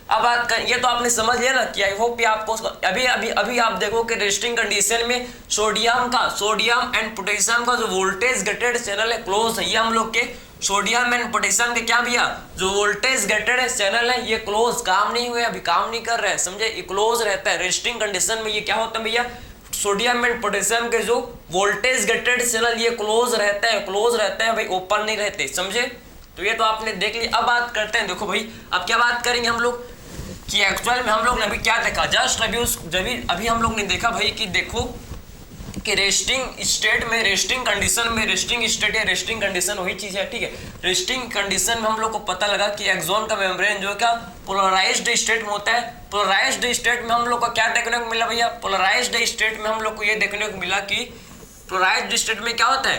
अब बात कर, ये तो आपने समझ लिया ना कि आई होप ये आपको अभी आप देखो कि रेस्टिंग कंडीशन में सोडियम एंड पोटेशियम का जो वोल्टेज गेटेड चैनल है क्लोज है। ये हम लोग के सोडियम एंड पोटेशियम के क्या भैया, जो वोल्टेज गेटेड चैनल है ये क्लोज, काम नहीं हुए, अभी काम नहीं कर रहे हैं, समझे, ये क्लोज रहता है। रेस्टिंग कंडीशन में ये क्या होता है भैया, सोडियम एंड पोटेशियम के जो वोल्टेज गेटेड चैनल ये क्लोज रहता है भाई, ओपन नहीं रहते, समझे। तो ये तो आपने देख लिया। अब बात करते हैं, देखो भाई अब क्या बात करेंगे हम लोग कि एक्चुअल में हम लोग ने अभी क्या देखा, जस्ट अभी हम लोग ने देखा भाई कि देखो कि रेस्टिंग स्टेट में, रेस्टिंग कंडीशन में, रेस्टिंग स्टेट या रेस्टिंग कंडीशन वही चीज है, ठीक है। रेस्टिंग कंडीशन में हम लोग को पता लगा कि एक्सोन का मेम्ब्रेन जो क्या पोलराइज्ड स्टेट में होता है। पोलराइज्ड स्टेट में हम लोग को क्या देखने को मिला भैया, पोलराइज्ड स्टेट में हम लोग को ये देखने को मिला कि पोलराइज्ड स्टेट में क्या होता है,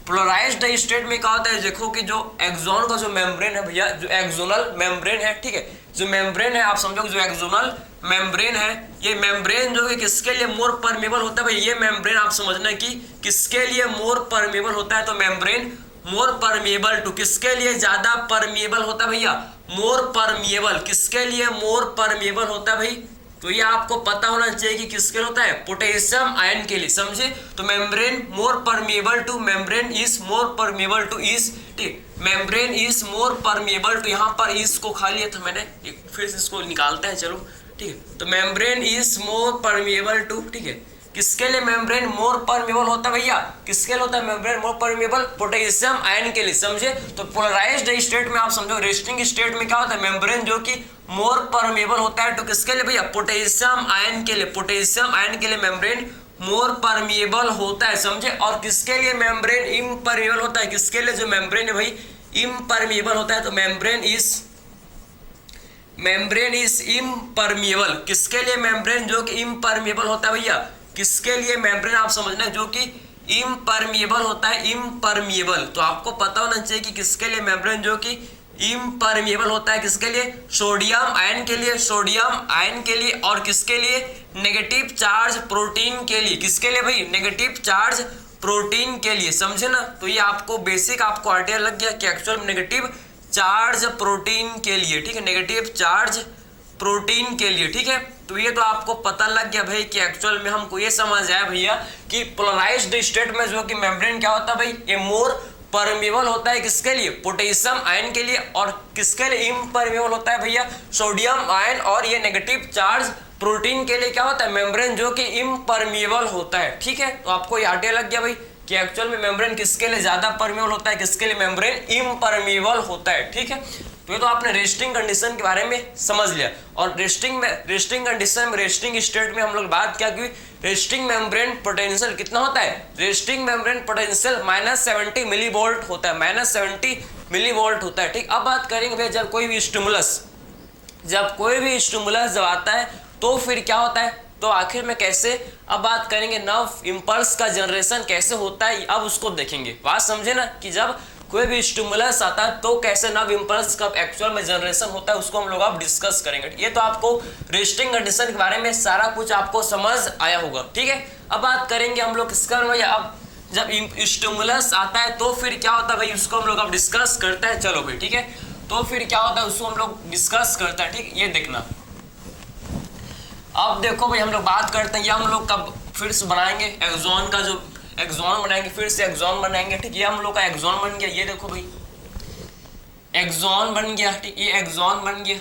पोलराइज्ड स्टेट में क्या होता है, देखो कि जो एक्सोन का जो मेम्ब्रेन है भैया, जो एक्सोनल मेम्ब्रेन है, ठीक है, जो मेम्ब्रेन है आप समझो जो एक्सोनल मेम्ब्रेन है, ये मेम्ब्रेन जो है किसके लिए मोर परमेबल होता है भाई, ये मेम्ब्रेन आप समझना कि किसके लिए मोर परमेबल होता है। तो मेम्ब्रेन मोर परमेबल टू, किसके लिए ज्यादा परमेबल होता है भैया, मोर परमेबल, किसके लिए मोर परमेबल होता है भाई, तो ये आपको पता होना चाहिए कि किसके लिए होता है, पोटेशियम आयन के लिए, समझे। तो membrane more permeable to, membrane is more permeable to is, ठीक, membrane is more permeable to, यहाँ पर इज को खा लिया था मैंने, फिर से इसको निकालते हैं, चलो, ठीक है। तो membrane is more permeable to, ठीक है, किसके लिए मेम्ब्रेन मोर परमेबल होता है भैया, किसके लिए होता है membrane more permeable, potassium ion के लिए, समझे। तो पोलराइज्ड स्टेट में आप समझो, रेस्टिंग स्टेट में क्या होता है, मेम्ब्रेन जो कि मोर परमेबल होता है, तो किसके लिए भैया, पोटेशियम आयन के लिए, पोटेशियम आयन के लिए मेम्ब्रेन मोर परमेबल होता है, समझे। और किसके लिए मेम्ब्रेन इम्परमेबल होता है, किसके लिए जो मेम्ब्रेन है भाई इम्परमेबल होता है, तो मेम्ब्रेन इज इम्परमेबल, किसके लिए मेम्ब्रेन जो कि इम्परमेबल होता है भैया, किसके लिए मेम्ब्रेन आप समझना जो कि इम्परमेबल होता है, इम्परमेबल। तो आपको पता होना चाहिए कि किसके लिए मेम्ब्रेन जो कि इम्परमेबल होता है, किसके लिए, सोडियम आयन के लिए, सोडियम आयन के लिए, और किसके लिए, नेगेटिव चार्ज प्रोटीन के लिए, किसके लिए भाई, नेगेटिव चार्ज प्रोटीन के लिए, समझे ना। तो ये आपको बेसिक आपको आइडिया लग गया कि एक्चुअल नेगेटिव चार्ज प्रोटीन के लिए, ठीक है, नेगेटिव चार्ज प्रोटीन के लिए, ठीक है। तो ये तो आपको पता लग गया भाई कि एक्चुअल में हमको ये समझ आया भैया कि पोलराइज्ड स्टेट में जो कि मेम्ब्रेन क्या होता है भाई, ये मोर परमेबल होता है किसके लिए, पोटेशियम आयन के लिए, और किसके लिए इम्परमेबल होता है भैया, सोडियम आयन। और ये नेगेटिव चार्ज प्रोटीन के लिए क्या होता है, मेम्ब्रेन जो कि इम्परमेबल होता है, ठीक है। तो आपको ये आइडिया लग गया भाई कि एक्चुअल में मेम्ब्रेन किसके लिए ज्यादा परमेबल होता है, किसके लिए मेम्ब्रेन इम्परमेबल होता है, ठीक है। तो ये तो आपने रेस्टिंग कंडीशन के बारे में समझ लिया। और रेस्टिंग कंडीशन में, रेस्टिंग स्टेट में हम लोग बात क्या की, रेस्टिंग मेम्ब्रेन पोटेंशियल कितना होता है, रेस्टिंग मेम्ब्रेन पोटेंशियल -70 मिलीवोल्ट होता है, -70 मिलीवोल्ट होता है, ठीक। अब बात करेंगे भैया जब कोई भी स्टिमुलस जब आता है तो फिर क्या होता है, तो आखिर में कैसे, अब बात करेंगे नर्व इंपल्स का जनरेशन कैसे होता है, अब उसको देखेंगे। बात समझे ना कि जब कोई भी स्टिमुलस आता है तो कैसे नर्व इंपल्स का एक्चुअल में जनरेशन होता है, उसको हम लोग अब डिस्कस करेंगे। ये तो आपको रेस्टिंग कंडीशन के बारे में सारा कुछ आपको समझ आया होगा, ठीक है। अब बात करेंगे हम लोग किसका भैया, अब जब स्टिमुलस आता है तो फिर क्या होता है भाई, उसको हम लोग अब डिस्कस करते हैं। चलो भाई, ठीक है, तो फिर क्या होता है उसको हम लोग डिस्कस करते हैं, ठीक। ये देखना, अब देखो भाई हम लोग बात करते हैं, ये हम लोग कब फिर से बनाएंगे एक्सॉन का, जो एक्सॉन बनाएंगे, फिर से एक्सॉन बनाएंगे, ठीक। ये हम लोग का एक्सॉन बन गया, ये देखो भाई एक्सॉन बन गया, ठीक। ये एक्सॉन बन गया,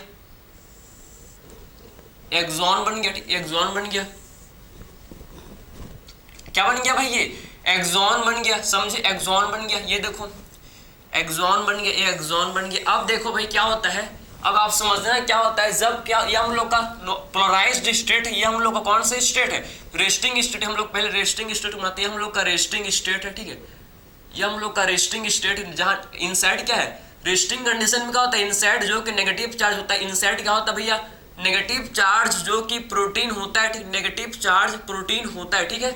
एक्सॉन बन गया, ठीक। एक्सॉन बन गया, क्या बन गया भाई, ये एक्सॉन बन गया, समझे, एक्सॉन बन गया, ये देखो एक्सॉन बन गया, ये एक्सॉन बन गया। अब देखो भाई क्या होता है, अब आप समझना क्या होता है, जब क्या ये हम लोग का पोलराइज्ड स्टेट है, ये हम लोग का कौन सा स्टेट है, रेस्टिंग स्टेट। हम लोग पहले रेस्टिंग स्टेट बनाते हैं, हम लोग का रेस्टिंग स्टेट है, ठीक है। ये हम लोग का रेस्टिंग स्टेट है, जहाँ इनसाइड क्या है, रेस्टिंग कंडीशन में क्या होता है, इनसाइड जो कि नेगेटिव चार्ज होता है, इनसाइड क्या होता है भैया, नेगेटिव चार्ज जो कि प्रोटीन होता है, ठीक, नेगेटिव चार्ज प्रोटीन होता है, ठीक है।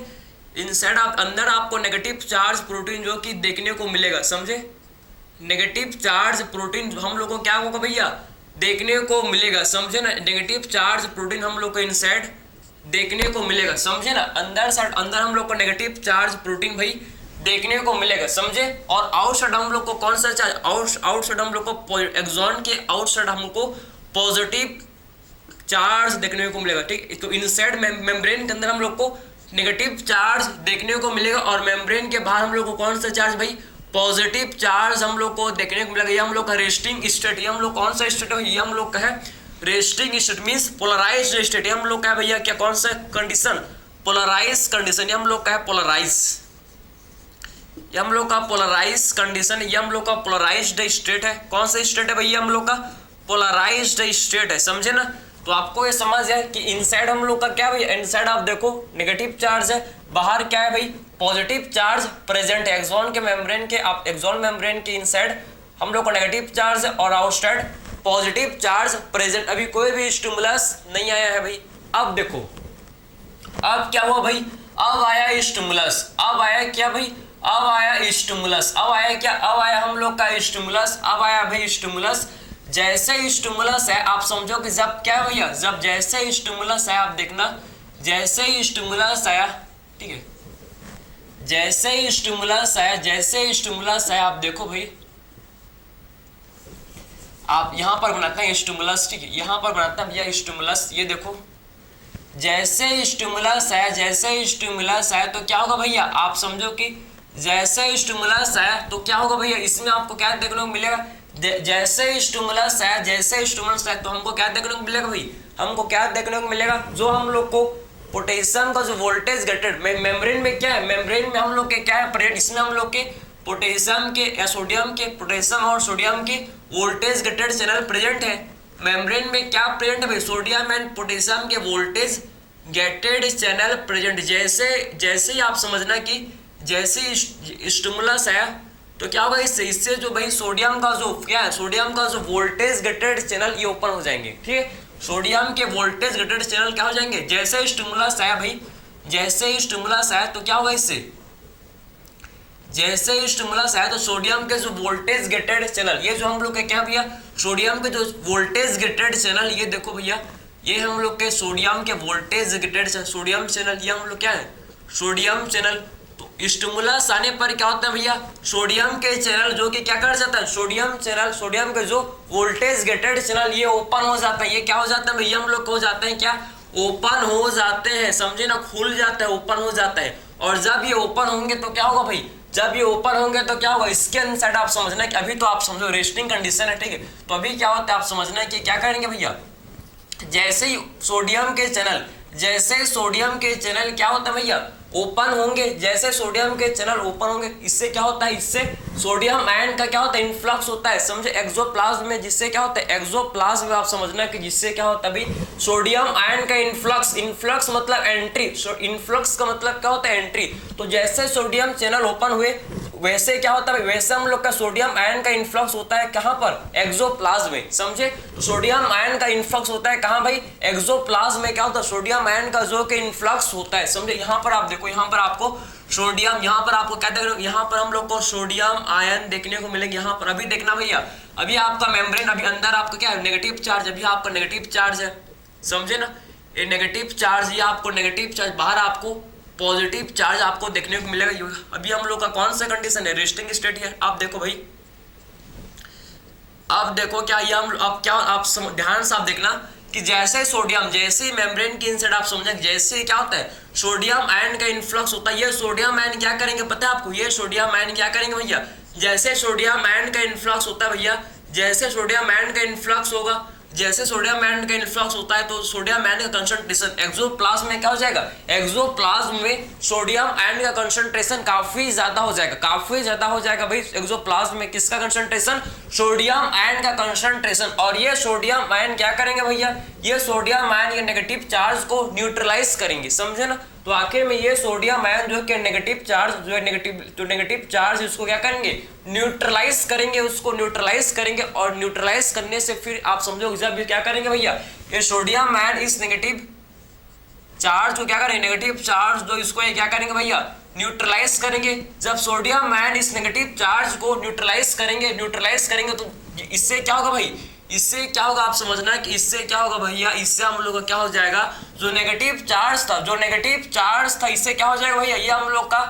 इनसाइड आप अंदर आपको नेगेटिव चार्ज प्रोटीन जो कि देखने को मिलेगा, समझे, नेगेटिव चार्ज प्रोटीन हम लोग को क्या होगा भैया, देखने को मिलेगा, समझे ना, नेगेटिव चार्ज प्रोटीन हम लोग को इनसाइड देखने को मिलेगा, समझे ना, अंदर हम लोग को नेगेटिव चार्ज प्रोटीन भाई देखने को मिलेगा, समझे। और आउटसाइड हम लोग को कौन सा चार्ज, आउटसाइड हम लोग को एक्सॉन के आउटसाइड हमको पॉजिटिव चार्ज देखने को मिलेगा, ठीक। तो इनसाइड मेम्ब्रेन के अंदर हम लोग को नेगेटिव चार्ज देखने को मिलेगा, और मेम्ब्रेन के बाहर हम लोग को कौन सा चार्ज भाई, पॉजिटिव चार्ज हम लोग को देखने को मिलेगा। ये हम लोग का रेस्टिंग स्टेट, ये हम लोग कौन सा स्टेट है, ये हम लोग का है resting state, means polarized state. ये हम लोग का है भैया क्या, कौन सा कंडीशन, पोलराइज कंडीशन। ये हम लोग का है पोलराइज, ये हम लोग का पोलराइज कंडीशन, ये हम लोग का पोलराइज्ड स्टेट है। कौन सा स्टेट है भैया, हम लोग का पोलराइज्ड स्टेट है, समझे ना। तो आपको ये समझ है कि इनसाइड हम लोग का क्या भाई, इनसाइड आप देखो नेगेटिव चार्ज है, बाहर क्या है भाई, पॉजिटिव चार्ज प्रेजेंट है। एक्सॉन के मेम्ब्रेन के, आप एक्सॉन मेम्ब्रेन के इनसाइड हम लोग को नेगेटिव चार्ज है और आउटसाइड पॉजिटिव चार्ज प्रेजेंट। अभी कोई भी स्टिमुलस नहीं आया है भाई। अब देखो अब क्या हुआ भाई, अब आया स्टिमुलस, अब आया क्या भाई, अब आया स्टिमुलस, अब आया क्या, अब आया हम लोग का स्टिमुलस, अब आया भाई स्टिमुलस। जैसे स्टिमुलस है आप समझो कि जब क्या भैया, जब जैसे स्टिमुलस आया, आप देखना जैसे स्टिमुलस आया, ठीक है, जैसे स्टिमुलस आया, जैसे स्टिमुलस आया, आप देखो भाई, आप यहां पर बनाते हैं स्टिमुलस, ठीक है, यहां पर बनाते हैं भैया स्टिमुलस। ये देखो जैसे स्टिमुलस आया, जैसे स्टिमुलस आया तो क्या होगा भैया, आप समझो कि जैसे स्टिमुलस आया तो क्या होगा भैया, इसमें आपको क्या देखने को मिलेगा, जैसे स्टिमुलस आया, जैसे स्टिमुलस आया तो हमको क्या देखने को मिलेगा भाई, हमको क्या देखने को मिलेगा, जो हम लोग को पोटेशियम का जो वोल्टेज गेटेड मेम्ब्रेन में क्या है, मेम्ब्रेन में हम लोग के क्या है प्रेजेंट, इसमें हम लोग के पोटेशियम के या सोडियम के, पोटेशियम और सोडियम के वोल्टेज गेटेड चैनल प्रेजेंट है। मेम्ब्रेन में क्या प्रेजेंट है भाई, सोडियम एंड पोटेशियम के वोल्टेज गेटेड चैनल प्रेजेंट। जैसे ही आप समझना कि जैसे स्टिमुलस आया तो क्या होगा, इससे जो भाई सोडियम का जो क्या है, सोडियम का जो वोल्टेज गेटेड चैनल ये ओपन हो जाएंगे, ठीक है, सोडियम के वोल्टेज गेटेड चैनल क्या हो जाएंगे। जैसे स्टिमुलस आया भाई, जैसे स्टिमुलस आया तो क्या होगा, इससे जैसे स्टिमुलस आया तो सोडियम के जो वोल्टेज गेटेड चैनल, ये जो हम लोग के क्या भैया, सोडियम के जो वोल्टेज गेटेड चैनल, ये देखो भैया, ये हम लोग के सोडियम के वोल्टेज गेटेड सोडियम चैनल, ये हम लोग क्या है सोडियम चैनल। तो स्टिमुलस आने पर क्या होता है भैया, सोडियम के चैनल जो कि क्या कर जाता है, सोडियम चैनल, सोडियम के जो वोल्टेज गेटेड चैनल ये ओपन हो जाता है। ये क्या हो जाता है भैया, हम लोग हो जाते हैं क्या, ओपन हो जाते हैं, समझे ना, खुल जाता है, ओपन हो जाता है। और जब ये ओपन होंगे तो क्या होगा भाई, जब ये ओपन होंगे तो क्या होगा, इसके इनसाइड आप समझना है कि अभी तो आप समझो रेस्टिंग कंडीशन है, ठीक है। तो अभी क्या होता है आप समझना है कि क्या करेंगे भैया, जैसे ही सोडियम के चैनल, जैसे सोडियम के चैनल क्या होता है भैया, ओपन होंगे, जैसे सोडियम के चैनल ओपन होंगे, इससे क्या होता है, इससे सोडियम आयन का क्या होता है, इन्फ्लक्स होता है, समझे, एक्सोप्लाज्म में, जिससे क्या होता है, एक्सोप्लाज्म में आप समझना कि जिससे क्या होता है भाई, सोडियम आयन का इन्फ्लक्स, इन्फ्लक्स मतलब एंट्री, इन्फ्लक्स का मतलब क्या होता है, एंट्री। तो जैसे सोडियम चैनल ओपन हुए वैसे क्या होता है, वैसे हम लोग का सोडियम आयन का इन्फ्लक्स होता है कहां पर, एक्सोप्लाज्म में, समझे। तो सोडियम आयन का इन्फ्लक्स होता है कहां भाई, एक्सोप्लाज्म में क्या होता है, सोडियम आयन का जो कि इन्फ्लक्स होता है, समझे। यहां पर आप देखो, यहां पर आपको सोडियम, यहां पर आपको क्या देख रहे हो, यहां पर हम लोग को सोडियम आयन देखने को मिलेंगे। यहां पर अभी देखना भैया, अभी आपका मेम्ब्रेन, अभी अंदर आपका क्या है, नेगेटिव चार्ज, अभी आपका नेगेटिव चार्ज है, समझे ना, ये नेगेटिव चार्ज, ये आपको नेगेटिव चार्ज, बाहर आपको पॉजिटिव चार्ज आपको देखने को मिलेगा। अभी हम लोग का कौन सा कंडीशन है, रेस्टिंग स्टेट है। आप देखो भाई, अब देखो क्या ये हम, अब क्या आप ध्यान से आप देखना कि जैसे सोडियम, जैसे मेम्ब्रेन की इनसाइड आप समझें, जैसे क्या होता है, सोडियम आयन का इन्फ्लक्स होता है, ये सोडियम आयन क्या करेंगे पता है आपको, ये सोडियम आयन क्या करेंगे भैया, जैसे सोडियम आयन का इन्फ्लक्स होता है भैया, जैसे सोडियम आयन का इन्फ्लक्स होगा, जैसे सोडियम आयन का इन्फ्लक्स होता है तो सोडियम आयन का कंसंट्रेशन एक्सोप्लाज्म में क्या हो जाएगा, एक्सोप्लाज्म में सोडियम आयन का कंसंट्रेशन काफी ज्यादा हो जाएगा, काफी ज्यादा हो जाएगा भाई। एक्सोप्लाज्म में किसका कंसंट्रेशन, सोडियम आयन का कंसंट्रेशन। और ये सोडियम आयन क्या करेंगे भैया, ये सोडियम आयन के नेगेटिव चार्ज को न्यूट्रलाइज करेंगे, समझे ना। तो आखिर में ये सोडियम आयन जो कि नेगेटिव चार्ज, जो है नेगेटिव चार्ज, इसको क्या करेंगे, न्यूट्रलाइज करेंगे, उसको न्यूट्रलाइज करेंगे। और न्यूट्रलाइज करने से फिर आप समझो जब क्या करेंगे भैया, ये सोडियम आयन इस नेगेटिव चार्ज को क्या करेंगे, नेगेटिव चार्ज जो इसको क्या करेंगे भैया, न्यूट्रलाइज करेंगे। जब सोडियम आयन इस नेगेटिव चार्ज को न्यूट्रलाइज करेंगे तो इससे क्या होगा भाई, इससे क्या होगा आप समझना कि इससे क्या होगा भैया, इससे हम लोग का क्या हो जाएगा, जो नेगेटिव चार्ज था, जो नेगेटिव चार्ज था, इससे क्या हो जाएगा भैया, ये हम लोग का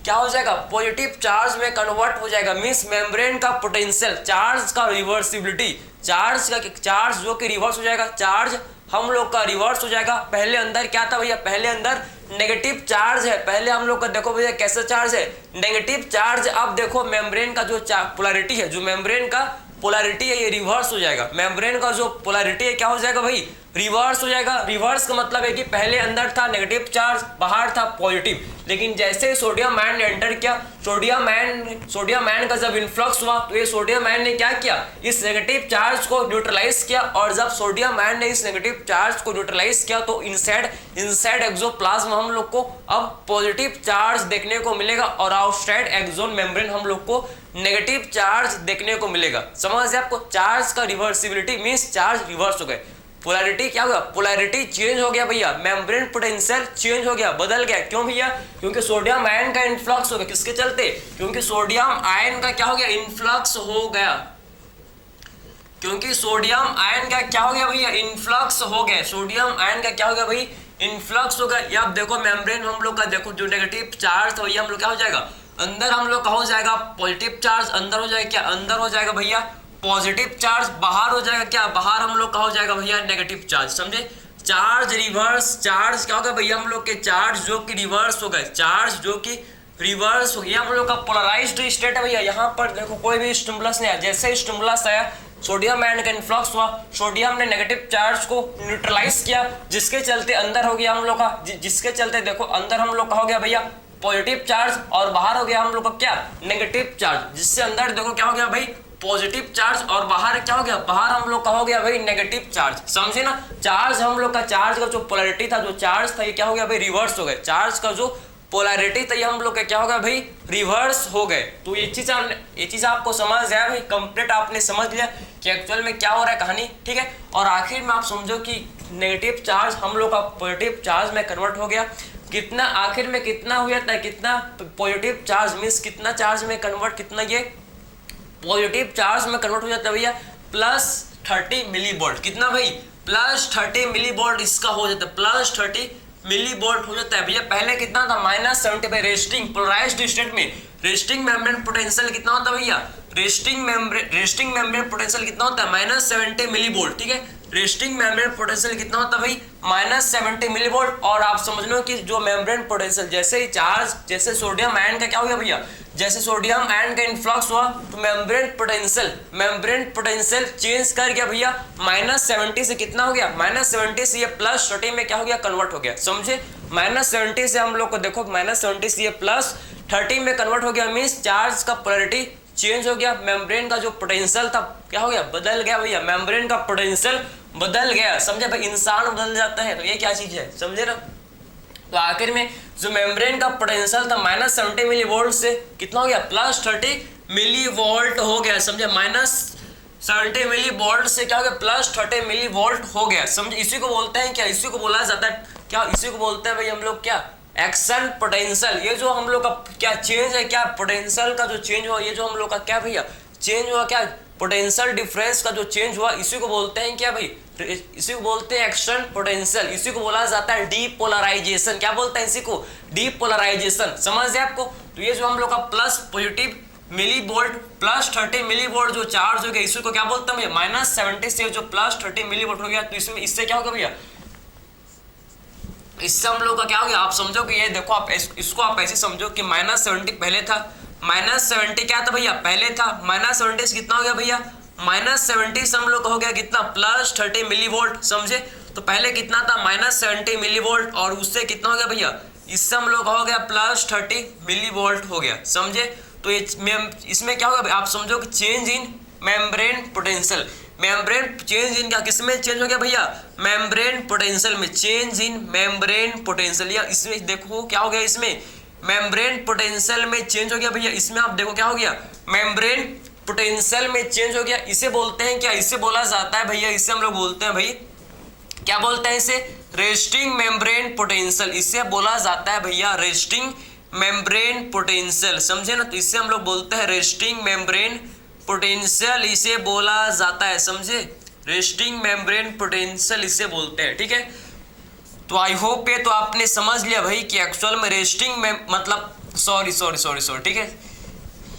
क्या हो जाएगा, पॉजिटिव चार्ज में कन्वर्ट हो जाएगा। मींस मेम्ब्रेन का पोटेंशियल, चार्ज का रिवर्सिबिलिटी, चार्ज जो कि रिवर्स हो जाएगा, चार्ज हम लोग का रिवर्स हो जाएगा। पहले अंदर क्या था भैया, पहले अंदर नेगेटिव चार्ज है, पहले हम लोग का देखो भैया कैसा चार्ज है, नेगेटिव चार्ज। अब देखो मेम्ब्रेन का जो पोलैरिटी है, जो मेम्ब्रेन का पोलैरिटी है, ये रिवर्स हो जाएगा। मेम्ब्रेन का जो पोलैरिटी है क्या हो जाएगा भाई, रिवर्स हो जाएगा। रिवर्स का मतलब है कि पहले अंदर था नेगेटिव चार्ज, बाहर था पॉजिटिव, लेकिन जैसे सोडियम आयन ने एंटर किया, सोडियम आयन का जब इन्फ्लक्स हुआ तो ये सोडियम आयन ने क्या किया, इस नेगेटिव चार्ज को न्यूट्रलाइज किया। और जब सोडियम आयन ने इस नेगेटिव चार्ज को न्यूट्रलाइज किया तो इनसाइड एक्सोप्लाज्म हम लोग को अब पॉजिटिव चार्ज देखने को मिलेगा और आउटसाइड एक्सोन मेम्ब्रेन हम लोग को नेगेटिव चार्ज देखने को मिलेगा। समझ आपको, चार्ज का रिवर्सिबिलिटी मींस चार्ज रिवर्स हो गए। पोलैरिटी क्या होगा, पोलैरिटी चेंज हो गया भैया, मेम्ब्रेन पोटेंशियल चेंज हो गया, बदल गया। क्यों भैया, क्योंकि सोडियम आयन का इन्फ्लक्स हो गया। किसके चलते, क्योंकि सोडियम आयन का क्या हो गया, इन्फ्लक्स हो गया। क्योंकि सोडियम आयन का क्या हो गया भैया, इन्फ्लक्स हो गया। सोडियम आयन का क्या हो गया भाई, इन्फ्लक्स हो गया। ये आप देखो मेम्ब्रेन हम लोग का देखो, जो नेगेटिव चार्ज था भैया हम लोग क्या हो जाएगा, अंदर हम लोग का हो जाएगा पॉजिटिव चार्ज, अंदर हो जाएगा क्या, अंदर हो जाएगा भैया पॉजिटिव चार्ज, बाहर हो जाएगा क्या, बाहर हम लोग का हो जाएगा भैया नेगेटिव चार्ज। समझे, चार्ज रिवर्स, चार्ज क्या होगा भैया हम लोग के, चार्ज जो कि रिवर्स हो गए, चार्ज जो कि रिवर्स हो गया। हम लोग का पोलराइज्ड स्टेट है भैया। यहाँ पर देखो कोई भी स्टिमुलस नहीं आया, जैसे स्टिमुलस आया सोडियम आयन का इन्फ्लक्स हुआ, सोडियम ने नेगेटिव चार्ज को न्यूट्रलाइज किया, जिसके चलते अंदर हो गया हम लोग का, जिसके चलते देखो अंदर हम लोग का हो गया भैया पॉजिटिव चार्ज और बाहर हो गया हम लोग का क्या, नेगेटिव चार्ज। जिससे अंदर देखो क्या हो गया भाई, पॉजिटिव चार्ज और बाहर क्या हो गया, बाहर हम लोग का हो गया भाई नेगेटिव चार्ज। समझे ना, चार्ज हम लोग का, चार्ज का जो पोलैरिटी था, जो चार्ज था ये क्या हो गया भाई, रिवर्स हो गए। चार्ज का जो पोलैरिटी था ये हम लोग का क्या हो गया भाई, रिवर्स हो गए। तो ये चीज आपको समझ आया भाई, कंप्लीट आपने समझ लिया कि एक्चुअल में क्या हो रहा है कहानी, ठीक है। और आखिर में आप समझो कि नेगेटिव चार्ज हम लोग का पॉजिटिव चार्ज में कन्वर्ट हो गया। कितना आखिर में कितना हुआ था, कितना पॉजिटिव चार्ज मींस कितना चार्ज में कन्वर्ट, कितना ये पॉजिटिव चार्ज में कन्वर्ट हो जाता है भैया +30 मिली वोल्ट। कितना भाई, +30 मिली वोल्ट इसका हो जाता है, +30 मिली वोल्ट हो जाता है भैया। पहले कितना था -70 बाई रेस्टिंग पोलराइज्ड स्टेट में रेस्टिंग मेम्ब्रेन पोटेंशियल कितना होता है भैया, रेस्टिंग मेम्ब्रेन पोटेंशियल कितना होता है -70 मिली वोल्ट, ठीक है। रेस्टिंग मेम्ब्रेन पोटेंशियल कितना होता है भाई -70 मिली वोल्ट। और आप समझ लो कि जो मेम्ब्रेन पोटेंशियल जैसे ही चार्ज, जैसे सोडियम आयन का क्या हो गया भैया, जैसे सोडियम आयन का इन्फ्लक्स हुआ तो मेम्ब्रेन पोटेंशियल चेंज कर गया भैया -70 से कितना हो गया, -70 से ये +30 में क्या हो गया, कन्वर्ट हो गया, समझे। -70 से हम लोग को देखो -70 से ये +30 में कन्वर्ट हो गया, मीन्स चार्ज का पोलैरिटी चेंज हो गया। मेम्ब्रेन का जो पोटेंशियल था क्या हो गया, बदल गया भैया, मेम्ब्रेन का पोटेंशियल बदल गया, समझे भाई। इंसान बदल जाता है तो ये क्या चीज है, समझे ना। तो आखिर में जो मेम्ब्रेन का पोटेंशियल था -70 मिली वोल्ट से कितना हो गया, +30 मिली वोल्ट हो गया, समझे। -70 मिली वोल्ट से क्या हो गया, +30 मिली वोल्ट हो गया, समझे। इसी को बोलते हैं क्या, इसी को बोला जाता है क्या, इसी को बोलते हैं भाई हम लोग क्या, एक्शन पोटेंशियल। ये जो हम लोग का क्या चेंज है, क्या पोटेंशियल का जो चेंज हुआ, ये जो हम लोग का क्या भैया चेंज हुआ, क्या पोटेंशियल डिफरेंस का जो चेंज हुआ, इसी को बोलते हैं क्या भाई, इसी को बोलते हैं एक्शन पोटेंशियल। इसी को बोला जाता है डीपोलराइजेशन। क्या बोलते हैं इसी को, डीपोलराइजेशन, समझ गए आपको। तो ये जो हम लोग का plus positive milli volt +30 milli volt जो चार्ज हो गया, इसी को क्या बोलते हैं भैया, -70 से जो +30 मिली वोल्ट हो गया, तो इसमें इससे क्या होगा भैया, इससे हम लोग का क्या हो गया, आप समझो कि ये देखो, आप इसको आप ऐसे समझो कि -70 पहले था, -70 क्या था भैया, पहले था, -70 से कितना हो गया भैया, -70 से हम लोग का हो गया कितना, +30 मिली वोल्ट, समझे। तो पहले कितना था -70 मिली वोल्ट, और उससे कितना हो गया भैया, इससे हम लोग का हो गया +30 मिली वोल्ट हो गया, समझे। तो इसमें क्या होगा, आप समझो कि change in membrane potential, membrane change in क्या, किसमें चेंज हो गया भैया, मेम्ब्रेन पोटेंशियल में, चेंज इन मेम्ब्रेन पोटेंशियल। या इसमें देखो क्या हो गया, इसमें मेम्ब्रेन पोटेंशियल में चेंज हो गया भैया, इसमें आप देखो क्या हो गया, मेम्ब्रेन पोटेंशियल में चेंज हो गया। इसे बोलते हैं क्या, इसे बोला जाता है भैया, इसे हम लोग बोलते हैं भाई, क्या बोलते हैं इसे, रेस्टिंग मेम्ब्रेन पोटेंशियल। इसे बोला जाता है भैया रेस्टिंग मेम्ब्रेन पोटेंशियल, समझे ना। तो इससे हम लोग बोलते हैं रेस्टिंग मेम्ब्रेन पोटेंशियल, इसे बोला जाता है, समझे, रेस्टिंग मेम्ब्रेन पोटेंशियल इसे बोलते हैं, ठीक है। तो आई होप ये तो आपने समझ लिया भाई कि एक्चुअल में रेस्टिंग में मतलब सॉरी, ठीक है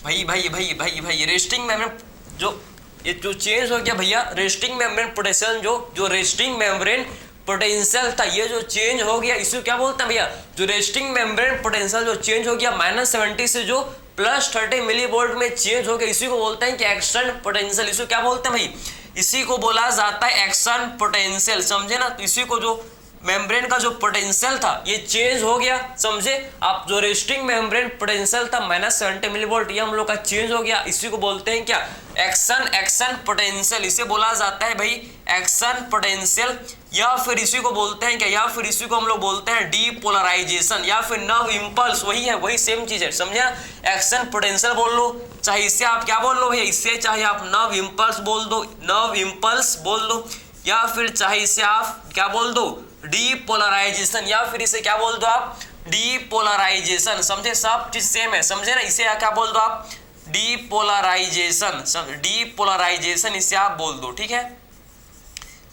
भाई रेस्टिंग मेम्ब्रेन जो चेंज हो गया भैया, रेस्टिंग मेम्ब्रेन पोटेंशियल जो रेस्टिंग मेम्ब्रेन पोटेंशियल था, ये जो चेंज हो गया, इसको क्या बोलते हैं भैया, जो रेस्टिंग मेम्ब्रेन पोटेंशियल जो चेंज हो गया -70 से जो +30 मिली वोल्ट में चेंज हो गया, इसी को बोलते हैं कि एक्शन पोटेंशियल। इसको क्या बोलते हैं भाई, इसी को बोला जाता है एक्शन पोटेंशियल, समझे ना। तो इसी को जो मेम्ब्रेन का जो पोटेंशियल था ये चेंज हो गया, समझे आप। जो रेस्टिंग मेम्ब्रेन पोटेंशियल था -70 मिली वोल्ट, ये हम लोग का चेंज हो गया, इसी को बोलते हैं क्या, एक्शन पोटेंशियल। इसे बोला जाता है भाई एक्शन पोटेंशियल, या फिर इसी को बोलते हैं क्या, या फिर इसी को हम लोग बोलते हैं डीपोलराइजेशन, या फिर नर्व इंपल्स, वही है, वही सेम चीज है, समझे। एक्शन पोटेंशियल बोल लो, चाहे इससे आप क्या बोल लो भैया, इससे चाहे आप नर्व इंपल्स बोल दो, नर्व इंपल्स बोल दो, या फिर चाहे इससे आप क्या बोल दो, डीपोलराइजेशन, या फिर इसे क्या बोल दो आप, डीपोलराइजेशन, समझे। सब चीज सेम है, समझे ना। इसे क्या बोल दो आप, डीपोलराइजेशन, डीपोलराइजेशन इसे आप बोल दो, ठीक है,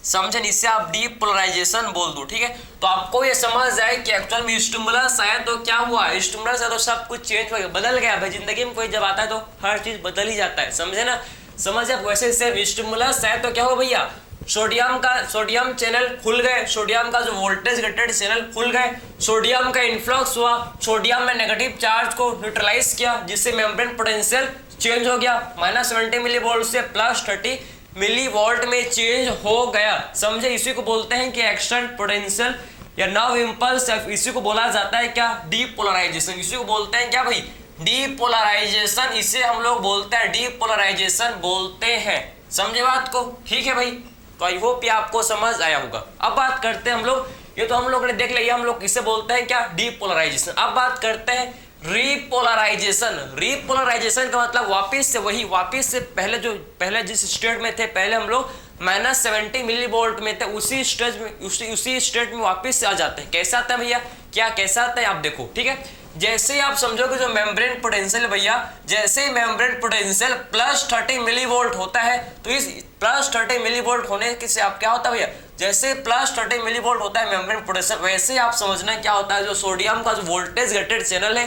समझे। इससे आप डीपोलराइजेशन बोल दो, ठीक है। तो आपको ये समझ जाए कि एक्चुअल में स्टिमुलस आया तो क्या हुआ, स्टिमुलस है तो सब कुछ चेंज हो गया, बदल गया भाई। जिंदगी में कोई जब आता है तो हर चीज बदल ही जाता है, समझे ना। समझे आप, वैसे से स्टिमुलस है तो क्या हो भैया, सोडियम चैनल खुल गए, सोडियम का जो वोल्टेज रेटेड चैनल खुल गए, सोडियम का इन्फ्लक्स हुआ, सोडियम में नेगेटिव चार्ज को न्यूट्रलाइज किया, जिससे मेम्ब्रेन पोटेंशियल चेंज हो गया, -70 मिली वोल्ट से +30 मिली वोल्ट में चेंज हो गया, समझे। इसी को बोलते हैं कि एक्शन पोटेंशियल या नर्व इंपल्स, इसी को बोला जाता है क्या, डीपोलराइजेशन। इसी को बोलते हैं क्या भाई, डीपोलराइजेशन। इसे हम लोग बोलते हैं डीपोलराइजेशन बोलते हैं, समझे बात को, ठीक है भाई। तो आई होप ये आपको समझ आया होगा। अब बात करते हैं हम लोग, ये तो हम लोग ने देख लिया, हम लोग इसे बोलते हैं क्या, डीपोलराइजेशन। अब बात करते हैं रीपोलराइजेशन। रीपोलराइजेशन का मतलब वापिस से पहले जिस स्टेट में थे, पहले हम लोग -70 मिली वोल्ट में थे, उसी स्टेट में वापिस से आ जाते हैं। कैसा आता है भैया, क्या कैसा आता है आप देखो, ठीक है। जैसे ही आप समझोगे जो मेम्ब्रेन पोटेंशियल भैया, जैसे ही मेम्ब्रेन पोटेंशियल +30 मिली वोल्ट होता है, तो इस +30 मिली वोल्ट होने से आप क्या होता है भैया, जैसे +30 मिली वोल्ट होता है मेम्ब्रेन पोटेंशियल, वैसे ही आप समझना क्या होता है, जो सोडियम का जो वोल्टेज गेटेड चैनल है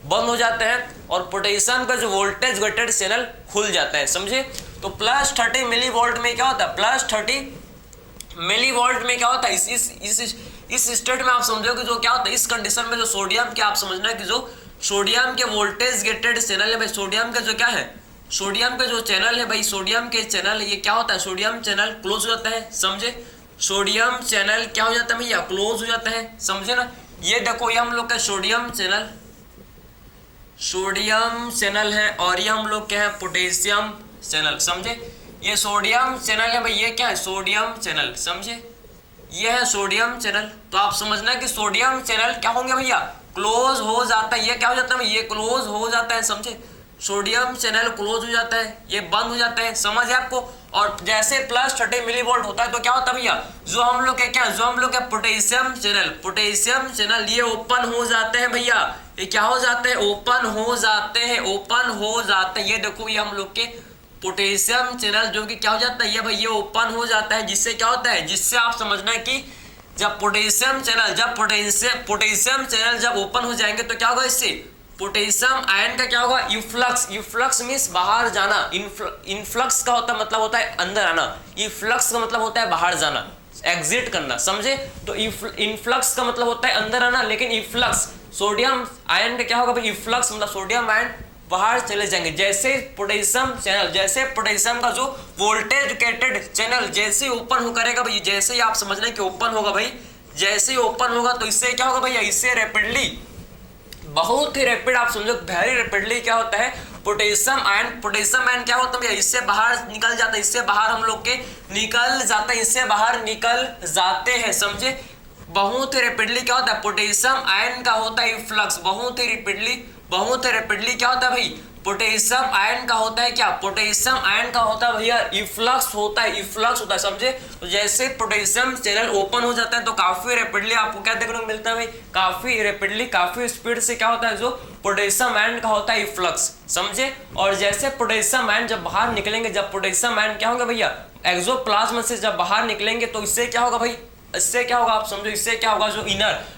बंद हो जाते हैं और पोटेशियम का जो वोल्टेज गेटेड चैनल खुल जाता है, समझे। तो +30 मिली वोल्ट में क्या होता है, +30 मिली वोल्ट में क्या होता है, इस स्टेट में आप समझोगे जो क्या होता है, इस कंडीशन में जो सोडियम के आप समझना कि जो सोडियम के वोल्टेज गेटेड चैनल है भाई, सोडियम का जो क्या है, सोडियम का जो चैनल है भाई, सोडियम के चैनल ये क्या होता है, सोडियम चैनल क्लोज हो जाता है, समझे। सोडियम चैनल क्या हो जाता है भैया, क्लोज हो जाता है, समझे ना। ये देखो ये हम लोग का सोडियम चैनल है और ये हम लोग क्या है, पोटेशियम चैनल, समझे। ये सोडियम चैनल है भाई, ये क्या है, सोडियम चैनल, समझे। ये है सोडियम चैनल। तो आप समझना कि सोडियम चैनल क्या होंगे भैया, क्लोज हो जाता है। ये क्या हो जाता है, ये क्लोज हो जाता है, समझे। सोडियम चैनल क्लोज हो जाता है, ये बंद हो जाता है, समझ है आपको। और जैसे +30 मिली वोल्ट होता है तो क्या होता है भैया, जो हम लोग क्या, जो हम लोग पोटेशियम चैनल ये ओपन हो जाते हैं भैया, ये क्या हो जाते हैं, ओपन हो जाते हैं। ये देखो ये हम लोग के पोटेशियम चैनल जो कि क्या हो जाता है, ये भाई ये ओपन हो जाता है, जिससे क्या होता है, जिससे आप समझना है कि जब पोटेशियम चैनल जब ओपन हो जाएंगे तो क्या होगा, इससे पोटेशियम आयन का क्या होगा, इफ्लक्स मींस बाहर जाना। इनफ्लक्स का होता मतलब होता है अंदर आना, इफ्लक्स का मतलब होता है बाहर जाना, एग्जिट करना, समझे। तो इनफ्लक्स का मतलब होता है अंदर आना, लेकिन इफ्लक्स सोडियम आयन का क्या होगा भाई, इफ्लक्स मतलब सोडियम आयन बाहर चले जाएंगे। जैसे पोटेशियम का जो वोल्टेज गेटेड चैनल जैसे ही ओपन हो करेगा भाई, जैसे ही आप समझ रहे कि ओपन होगा भाई, जैसे ही ओपन होगा तो इससे क्या होगा भैया, इससे रैपिडली, बहुत ही रैपिड आप समझो, वेरी रैपिडली क्या होता है, पोटेशियम आयन क्या होता है भैया, इससे बाहर निकल जाता है, इससे बाहर हम लोग के निकल जाता है, इससे बाहर निकल जाते हैं, समझे। बहुत ही रैपिडली क्या होता है, पोटेशियम आयन का होता है इफ्लक्स, बहुत ही रैपिडली क्या होता है भाई, पोटेशियम आयन का होता है क्या, पोटेशियम आयन का होता है भैया इफ्लक्स होता है, समझे। तो जैसे पोटेशियम चैनल ओपन हो जाता है तो काफी रैपिडली आपको क्या देखने को मिलता है भाई, काफी रैपिडली, काफी स्पीड से क्या होता है, जो पोटेशियम आयन का होता है इफ्लक्स, समझे। और जैसे पोटेशियम आयन जब बाहर निकलेंगे, जब पोटेशियम आयन क्या होगा भैया, एक्सोप्लाज्म से जब बाहर निकलेंगे तो इससे क्या होगा भाई, इससे क्या होगा आप समझो, इससे क्या होगा, जो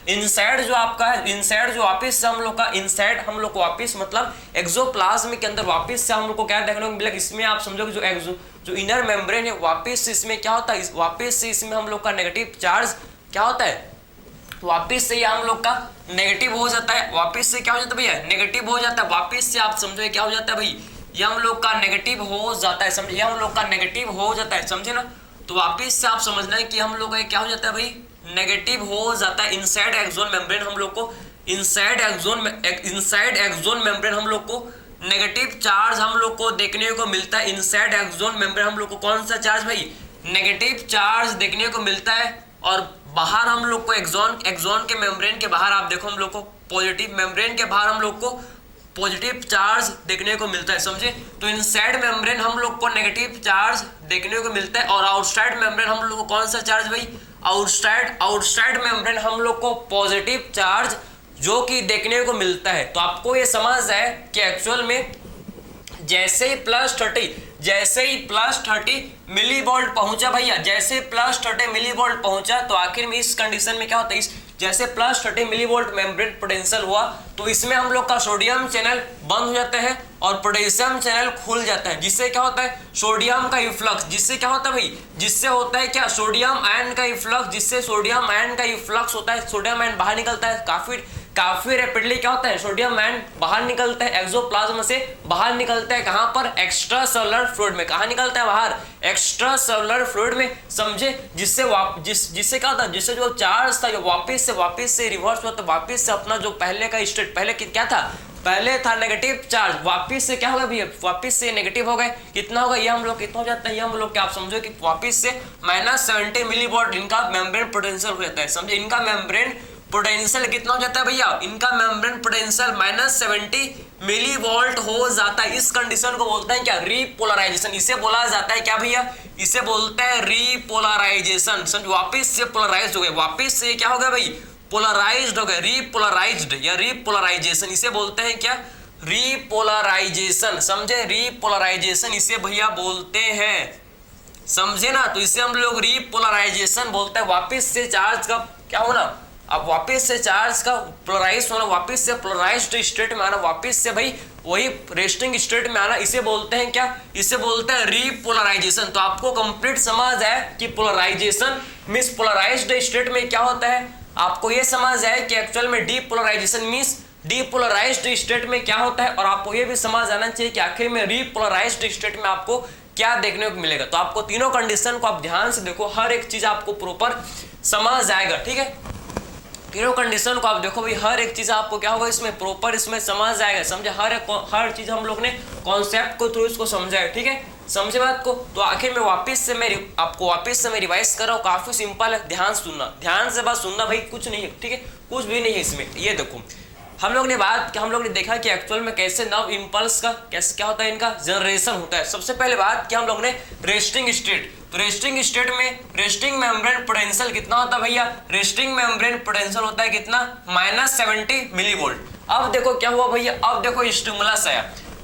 इनसाइड जो आपका है, इनसाइड जो वापस से हम लोग का, इनसाइड हम लोग को वापस मतलब एक्सोप्लाज्म के अंदर वापस से हम लोग को क्या देखने को मिलेगा, इसमें आप समझो कि जो इनर मेम्ब्रेन है वापस से इसमें क्या होता है, वापस से इसमें हम लोग का नेगेटिव चार्ज क्या होता है, वापस से हम लोग का नेगेटिव हो जाता है, वापस से क्या हो जाता है भैया, नेगेटिव हो जाता है, वापस से आप समझो क्या हो जाता है भाई, ये हम लोग का नेगेटिव हो जाता है, समझे, ये हम लोग का नेगेटिव हो जाता है, समझे ना। तो वापिस से आप समझना है कि हम लोग का क्या हो जाता है भाई, नेगेटिव हो जाता है। इनसाइड एक्सोन मेम्ब्रेन हम लोग को, इनसाइड एक्सोन मेम्ब्रेन हम लोग को नेगेटिव चार्ज हम लोग को देखने को मिलता है। इनसाइड एक्सोन मेम्ब्रेन हम लोग को कौन सा चार्ज भाई, नेगेटिव चार्ज देखने को मिलता है। और बाहर हम लोग को एक्सोन के मेम्ब्रेन के बाहर आप देखो हम लोग को पॉजिटिव, मेम्ब्रेन के बाहर हम लोग को पॉजिटिव चार्ज देखने को मिलता है, समझे। तो इनसाइड मेम्ब्रेन हम लोग को नेगेटिव चार्ज देखने को मिलता है और आउटसाइड मेम्ब्रेन हम लोग को कौन सा चार्ज भाई, आउटसाइड मेम्ब्रेन हम लोग को पॉजिटिव चार्ज जो कि देखने को मिलता है। तो आपको ये समझ है कि एक्चुअल में जैसे ही +30 मिलीवोल्ट पहुंचा भैया, जैसे +30 मिलीवोल्ट पहुंचा तो आखिर में इस कंडीशन में क्या होता है, जैसे +30 मिलीवोल्ट मेम्ब्रेन पोटेंशियल हुआ तो इसमें हम लोग का सोडियम चैनल बंद हो जाता है और पोटेशियम चैनल खुल जाता है, जिससे क्या होता है, सोडियम का इफ्लक्स, जिससे क्या होता है भाई, जिससे होता है क्या, सोडियम आयन का इफ्लक्स, जिससे सोडियम आयन का इफ्लक्स होता है, सोडियम आयन बाहर निकलता है, काफी रैपिडली क्या होता है, सोडियम आयन बाहर निकलता है, एक्सोप्लाज्म से बाहर निकलता है, कहां पर, एक्स्ट्रा सेलुलर फ्लूइड में, कहां निकलता है बाहर, एक्स्ट्रा सेलुलर फ्लूइड में, समझे। जिससे क्या होता है, जिससे जो चार्ज था जो वापस से रिवर्स हुआ, तो वापस से अपना जो पहले का स्टेट, पहले क्या था, पहले था नेगेटिव चार्ज, वापस से क्या होगा भैया, वापस से नेगेटिव हो गए, कितना होगा, ये हम लोग कितना हो जाता है, ये हम लोग क्या आप समझो कि वापस से -70 मिलीवोल्ट इनका मेम्ब्रेन पोटेंशियल हो जाता है, समझे। इनका मेम्ब्रेन पोटेंशियल कितना हो जाता है भैया, इनका मेम्ब्रेन पोटेंशियल -70 मिलीवोल्ट हो जाता है। इस कंडीशन को बोलते हैं क्या, रीपोलराइजेशन। इसे बोला जाता है क्या भैया, इसे बोलते हैं रीपोलराइजेशन। समझ, वापस से पोलराइज हो गए, वापस से क्या हो गया भाई, पोलराइज्ड हो गए, रीपोलराइज्ड या रीपोलराइजेशन, इसे बोलते हैं क्या, रीपोलराइजेशन, समझे, रीपोलराइजेशन इसे भैया बोलते हैं, समझे ना। तो इसे हम लोग रीपोलराइजेशन बोलते हैं, वापस से चार्ज का क्या होना, अब वापस से चार्ज का पोलराइज होना, वापस से पोलराइज्ड स्टेट में आना, वापस से भाई वही रेस्टिंग स्टेट में आना, इसे बोलते हैं क्या, इसे बोलते हैं रीपोलराइजेशन। तो आपको कंप्लीट समझ है कि पोलराइजेशन मींस पोलराइज्ड स्टेट में क्या होता है, आपको ये समझ है कि एक्चुअल में डीपोलराइजेशन मींस डीपोलराइज्ड स्टेट में क्या होता है, और आपको ये भी समझ आना चाहिए कि आखिर में रीपोलराइज्ड स्टेट में आपको क्या देखने को मिलेगा। तो आपको तीनों कंडीशन को आप ध्यान से देखो, हर एक चीज आपको प्रॉपर समझ आएगा, ठीक है। तीनों कंडीशन को आप देखो भाई, हर एक चीज आपको क्या होगा इसमें प्रॉपर इसमें समझ आएगा, समझे, हर चीज हम लोग ने कॉन्सेप्ट को थ्रू इसको समझा है, ठीक है, समझे बात को। तो आखिर में आपको वापस से मैं रिवाइज कर रहा हूँ, काफी सिंपल है, ध्यान सुनना, ध्यान से बात सुनना भाई, कुछ नहीं है, ठीक है, कुछ भी नहीं है इसमें। ये देखो हम लोग ने देखा कि एक्चुअल में कैसे नव इंपल्स का कैसे क्या होता है, इनका जनरेशन होता है। सबसे पहले बात कि हम लोग ने रेस्टिंग स्टेट, तो रेस्टिंग स्टेट में रेस्टिंग मेम्ब्रेन पोटेंशियल कितना होता है भैया, रेस्टिंग मेम्ब्रेन पोटेंशियल होता है कितना, -70 मिलीवोल्ट। अब देखो क्या हुआ भैया, अब देखो स्टिमुलस आया,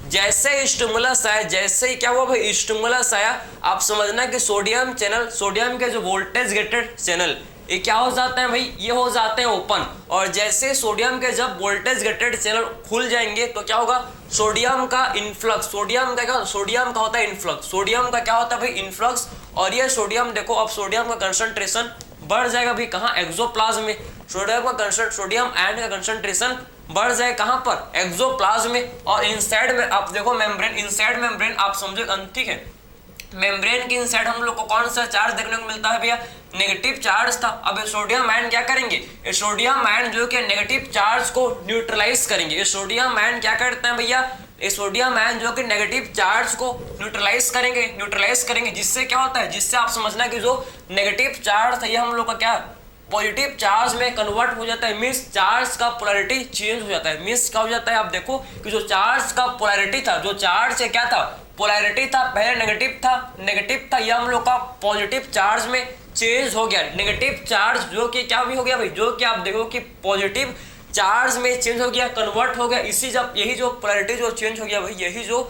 जैसे स्टिमुलस आया, जैसे ही क्या हुआ भाई स्टिमुलस आया, आप समझना कि सोडियम चैनल, सोडियम के जो वोल्टेज गेटेड चैनल ये क्या हो जाते हैं भाई, ये हो जाते हैं ओपन, और जैसे सोडियम के जब वोल्टेज गेटेड चैनल खुल जाएंगे तो क्या होगा, सोडियम का इनफ्लक्स, सोडियम का क्या, सोडियम का होता है इनफ्लक्स, सोडियम का क्या होता है भाई इनफ्लक्स, और ये सोडियम देखो अब सोडियम का कंसंट्रेशन बढ़ जाएगा भाई कहाँ, एक्सोप्लाज्म में, सोडियम आयन का कंसंट्रेशन बढ़ जाए कहाँ पर, एक्सोप्लाज्म में, और इनसाइड में आप देखो मेम्ब्रेन, इनसाइड मेम्ब्रेन आप समझो, ठीक है, मेम्ब्रेन के इनसाइड हम लोग को कौन सा चार्ज देखने को मिलता है भैया, नेगेटिव चार्ज था। अब सोडियम आयन क्या करेंगे, ये सोडियम आयन जो कि नेगेटिव चार्ज को न्यूट्रलाइज करेंगे, ये सोडियम आयन क्या करते हैं भैया, ये सोडियम आयन जो कि नेगेटिव चार्ज को न्यूट्रलाइज करेंगे, जिससे क्या होता है, जिससे आप समझना कि जो नेगेटिव चार्ज था ये हम लोग का क्या पॉजिटिव चार्ज में कन्वर्ट हो जाता है, मींस चार्ज का पोलैरिटी चेंज हो जाता है, मींस क्या हो जाता है, आप देखो कि जो चार्ज का पोलैरिटी था, जो चार्ज से क्या था पोलैरिटी था, पहले नेगेटिव था, यह हम लोग का पॉजिटिव चार्ज में चेंज हो गया, नेगेटिव चार्ज जो कि क्या भी हो गया भाई, जो कि आप देखो कि पॉजिटिव चार्ज में चेंज हो गया, कन्वर्ट हो गया, यही जो पोलैरिटी जो चेंज हो गया भाई, यही जो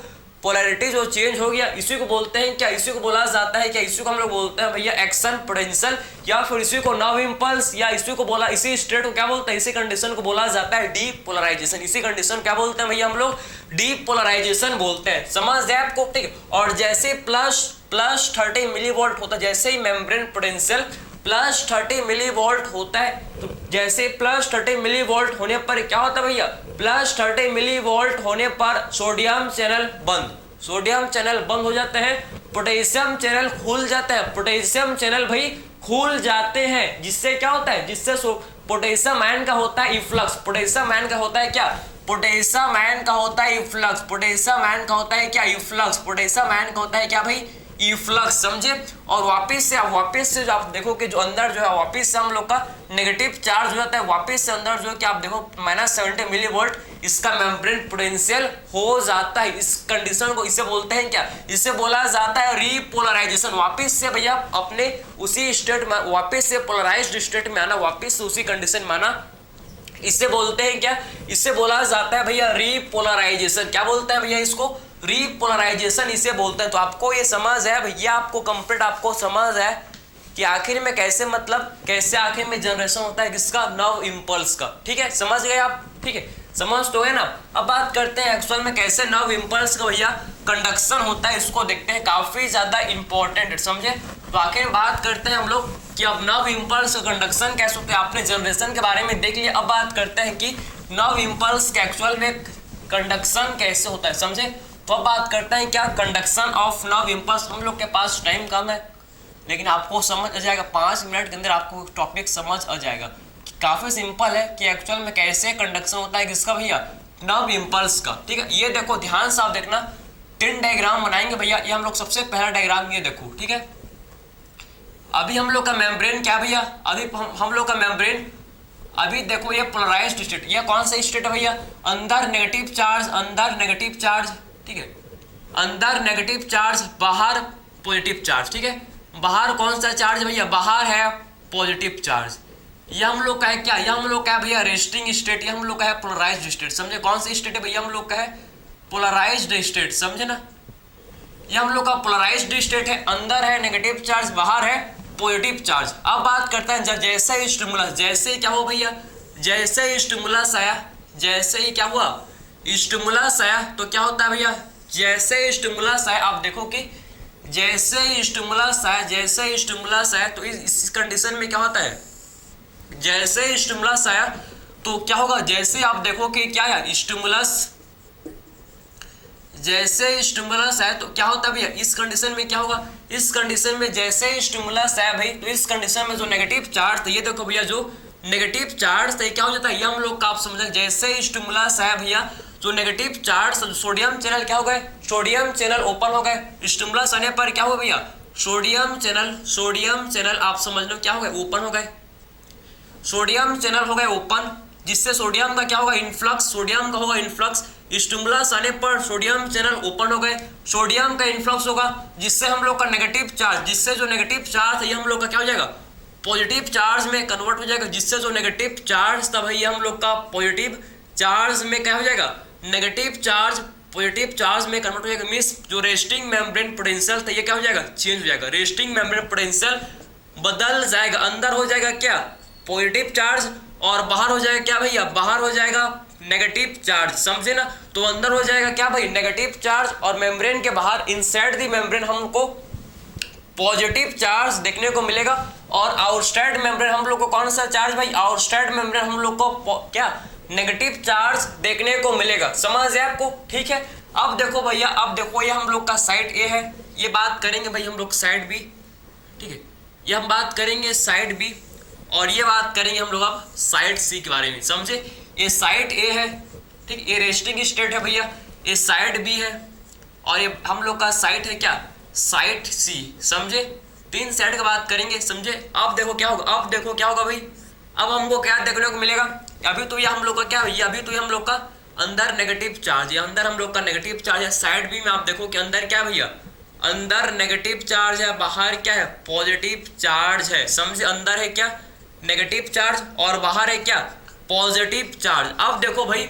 पोलैरिटी जो चेंज हो गया, इसी को बोलते हैं क्या, इसी को बोला जाता है क्या, इसी को हम लोग बोलते हैं भैया एक्शन पोटेंशियल, या फिर इसी को नव इंपल्स, या इसी को बोला, इसी स्टेट को क्या बोलते हैं, इसी कंडीशन को बोला जाता है डीपोलराइजेशन, इसी कंडीशन क्या बोलते हैं भैया हम लोग डीपोलराइजेशन बोलते हैं, समझ जाए आपको, ठीक। और जैसे प्लस 30 मिलीवोल्ट होता है, जैसे ही मेम्ब्रेन पोटेंशियल +30 मिलीवोल्ट होता है, तो जैसे +30 मिलीवोल्ट होने पर क्या होता है भैया, +30 मिलीवोल्ट होने पर सोडियम चैनल बंद हो जाते हैं, पोटेशियम चैनल खुल जाता है, पोटेशियम चैनल भाई खुल जाते हैं, जिससे क्या होता है, जिससे पोटेशियम आयन का होता है इफ्लक्स, पोटेशियम आयन का होता है क्या, पोटेशियम आयन का होता है इफ्लक्स, पोटेशियम आयन का होता है क्या इफ्लक्स, पोटेशियम आयन का होता है क्या भाई इफ्लक्स, समझे। और वापस से जो आप देखो कि जो अंदर जो है वापस से हम लोग का नेगेटिव चार्ज हो जाता है, वापस से अंदर जो है कि आप देखो -70 मिलीवोल्ट इसका मेम्ब्रेन पोटेंशियल हो जाता है, इस कंडीशन को इसे बोलते हैं क्या, इसे बोला जाता है रीपोलराइजेशन, वापस से भैया अपने उसी स्टेट में वापस से पोलराइज्ड स्टेट में आना, वापस से उसी कंडीशन में आना, इसे बोलते हैं क्या, इसे बोला जाता है भैया रीपोलराइजेशन, क्या बोलते हैं भैया इसको रीपोलराइजेशन इसे बोलते हैं। तो आपको ये समझ है भैया, आपको कंप्लीट आपको समझ है कि आखिर में कैसे मतलब कैसे आखिर में जनरेशन होता है किसका, नव इंपल्स का, ठीक है, समझ गए आप, ठीक है, समझ तो है ना। अब बात करते हैं एक्चुअल में कैसे नव इंपल्स का भैया कंडक्शन होता है, इसको देखते हैं, काफी ज्यादा इंपॉर्टेंट है, समझे। तो आखिर में बात करते हैं हम लोग कि अब नव इंपल्स का कंडक्शन कैसे होता है, आपने जनरेशन के बारे में देख लिया, अब बात करते हैं कि नव इंपल्स का एक्चुअल में कंडक्शन कैसे होता है, समझे। तो अब बात करते हैं क्या कंडक्शन ऑफ नव इंपल्स, हम लोग के पास टाइम कम है लेकिन आपको समझ आ जाएगा, 5 मिनट के अंदर आपको टॉपिक समझ आ जाएगा, काफी सिंपल है कि एक्चुअल में कैसे कंडक्शन होता है किसका भैया, नव इंपल्स का, ठीक है। ये देखो ध्यान से आप देखना, 3 डायग्राम बनाएंगे भैया, ये हम लोग सबसे पहला डायग्राम ये देखो, ठीक है। अभी हम लोग का मेम्ब्रेन क्या भैया, अभी हम लोग का मेम्ब्रेन अभी देखो ये पोलराइज्ड स्टेट, ये कौन सा स्टेट है भैया, अंदर नेगेटिव चार्ज, ठीक है, अंदर नेगेटिव चार्ज, बाहर पॉजिटिव चार्ज, ठीक है, बाहर कौन सा चार्ज भैया, बाहर है पॉजिटिव चार्ज, ये हम लोग का है क्या, ये हम लोग का है भैया रेस्टिंग स्टेट, ये हम लोग का है पोलराइज्ड स्टेट, समझे, कौन सा स्टेट है भैया हम लोग का है पोलराइज्ड स्टेट, समझे ना, ये हम लोग का पोलराइज्ड स्टेट है, अंदर है नेगेटिव चार्ज, बाहर है पॉजिटिव चार्ज। अब बात करते हैं जैसे ही स्टिमुलस, जैसे ही क्या हुआ भैया, जैसे ही स्टिमुलस आया, जैसे ही क्या हुआ स्टिमुलस आया तो क्या होता है भैया, जैसे ही स्टिमुलस आया आप देखो कि जैसे ही स्टिमुलस आया, जैसे ही स्टिमुलस आया तो इस कंडीशन में क्या होता है, जैसे ही स्टिमुलस आया तो क्या होगा, जैसे आप देखो कि क्या है स्टिमुलस, जैसे स्टिमुलस आया तो क्या होता है भैया, इस कंडीशन में क्या होगा, इस कंडीशन में जैसे ही स्टिमुलस आया भाई तो इस कंडीशन में जो नेगेटिव चार्ज था, ये देखो भैया जो नेगेटिव चार्ज था क्या हो जाता है, ये हम लोग का आप समझ, जैसे ही स्टिमुलस आया भैया जो नेगेटिव चार्ज सोडियम चैनल क्या हो गए, सोडियम चैनल ओपन हो गए। स्टिमुलस आने पर क्या हुआ भैया, सोडियम चैनल आप समझ लो क्या हो गए, ओपन हो गए, सोडियम चैनल हो गए ओपन, जिससे सोडियम का क्या होगा इनफ्लक्स, सोडियम का होगा इनफ्लक्स। स्टिमुलस आने पर सोडियम चैनल ओपन हो गए, सोडियम का इनफ्लक्स होगा जिससे हम लोग का नेगेटिव चार्ज, जिससे जो नेगेटिव चार्ज है ये हम लोग का क्या हो जाएगा, पॉजिटिव चार्ज में कन्वर्ट हो जाएगा, जिससे जो नेगेटिव चार्ज था भाई हम लोग का पॉजिटिव चार्ज में क्या हो जाएगा, नेगेटिव चार्ज पॉजिटिव चार्ज में कन्वर्ट हो जाएगा। मींस जो रेस्टिंग मेम्ब्रेन पोटेंशियल था ये क्या हो जाएगा, चेंज हो जाएगा, रेस्टिंग मेम्ब्रेन पोटेंशियल बदल जाएगा, अंदर हो जाएगा क्या पॉजिटिव चार्ज और बाहर हो जाएगा क्या भैया, बाहर हो जाएगा नेगेटिव चार्ज, समझे ना। तो अंदर हो जाएगा क्या भाई नेगेटिव चार्ज और मेम्ब्रेन के बाहर इनसाइड द मेम्ब्रेन हमको पॉजिटिव चार्ज देखने को मिलेगा। और आउटसाइड मेम्ब्रेन हम लोग को कौन सा चार्ज भाई, आउटसाइड मेम्ब्रेन हम लोग को क्या नेगेटिव चार्ज देखने को मिलेगा, समझ है आपको, ठीक है। अब देखो भैया, अब देखो ये हम लोग का साइड ए है, ये बात करेंगे भाई हम लोग साइड बी, ठीक है, ये हम बात करेंगे साइड बी और ये बात करेंगे हम लोग अब साइड सी के बारे में, समझे। ये साइड ए है, ठीक, ये रेस्टिंग स्टेट है भैया, ये साइड बी है और ये हम लोग का साइड है क्या, साइड सी, समझे। तीन साइड का बात करेंगे, समझे। अब देखो क्या होगा, अब देखो क्या होगा भाई, अब हमको क्या देखने को मिलेगा, अभी तो ये हम लोग का क्या है, अभी तो ये हम लोग का अंदर नेगेटिव चार्ज है, अंदर हम लोग का नेगेटिव चार्ज है। साइड बी में आप देखो कि अंदर क्या भैया, अंदर नेगेटिव चार्ज है, बाहर क्या है पॉजिटिव चार्ज है, समझे। अंदर है क्या नेगेटिव चार्ज और बाहर है क्या पॉजिटिव चार्ज। अब देखो भाई,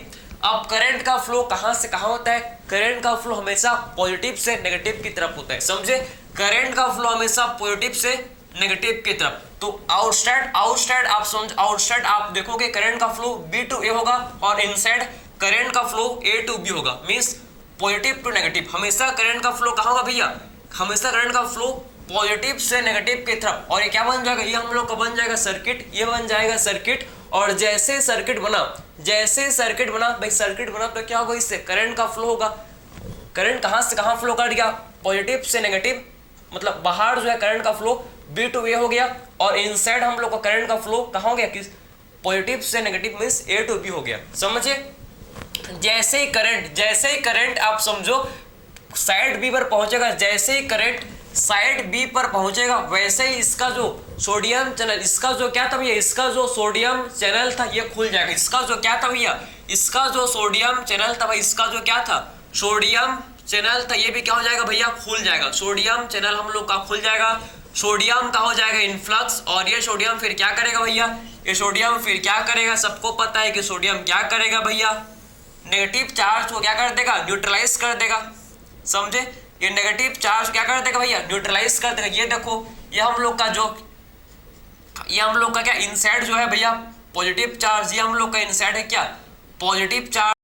अब करंट का फ्लो कहां से कहां होता है, करंट का फ्लो हमेशा पॉजिटिव से नेगेटिव की तरफ होता है, समझे। करंट का फ्लो हमेशा पॉजिटिव से नेगेटिव की तरफ। तो आउटसाइड आप समझ, आउटसाइड आप देखोगे करंट का फ्लो बी टू ए होगा और इनसाइड करंट का फ्लो ए टू बी होगा, मींस पॉजिटिव टू नेगेटिव। हमेशा करंट का फ्लो कहां होगा भैया, हमेशा करंट का फ्लो पॉजिटिव से नेगेटिव की तरफ। और ये क्या बन जाएगा, ये हम लोग का बन जाएगा सर्किट, ये बन जाएगा सर्किट। और जैसे सर्किट बना, जैसे सर्किट बना भाई, सर्किट बना तो क्या होगा, इससे करंट का फ्लो होगा। करंट कहां से कहां फ्लो कर गया, पॉजिटिव से नेगेटिव, मतलब बाहर जो है करंट का फ्लो बी टू ए हो गया और इनसाइड हम लोग का करंट का फ्लो कहां हो गया, किस पॉजिटिव से negative means A to B हो गया, समझे। जैसे ही करंट आप समझो साइड बी पर पहुंचेगा, जैसे ही करंट साइड बी पर पहुंचेगा वैसे ही इसका जो सोडियम चैनल, इसका जो क्या था भैया, इसका जो सोडियम चैनल था ये खुल जाएगा। इसका जो क्या था भैया, इसका जो सोडियम चैनल था भाई, इसका जो क्या था सोडियम चैनल था ये भी क्या हो जाएगा भैया, खुल जाएगा। सोडियम चैनल हम लोग का खुल जाएगा, सोडियम का हो जाएगा इनफ्लक्स। और ये सोडियम फिर क्या करेगा भैया, ये सोडियम फिर क्या करेगा, सबको पता है कि सोडियम क्या करेगा भैया, नेगेटिव चार्ज को क्या कर देगा, न्यूट्रलाइज कर देगा, समझे। ये नेगेटिव चार्ज क्या कर देगा भैया, न्यूट्रलाइज कर देगा। ये देखो, ये हम लोग का जो, ये हम लोग का क्या इनसाइड जो है भैया पॉजिटिव चार्ज, ये हम लोग का इनसाइड है क्या पॉजिटिव चार्ज।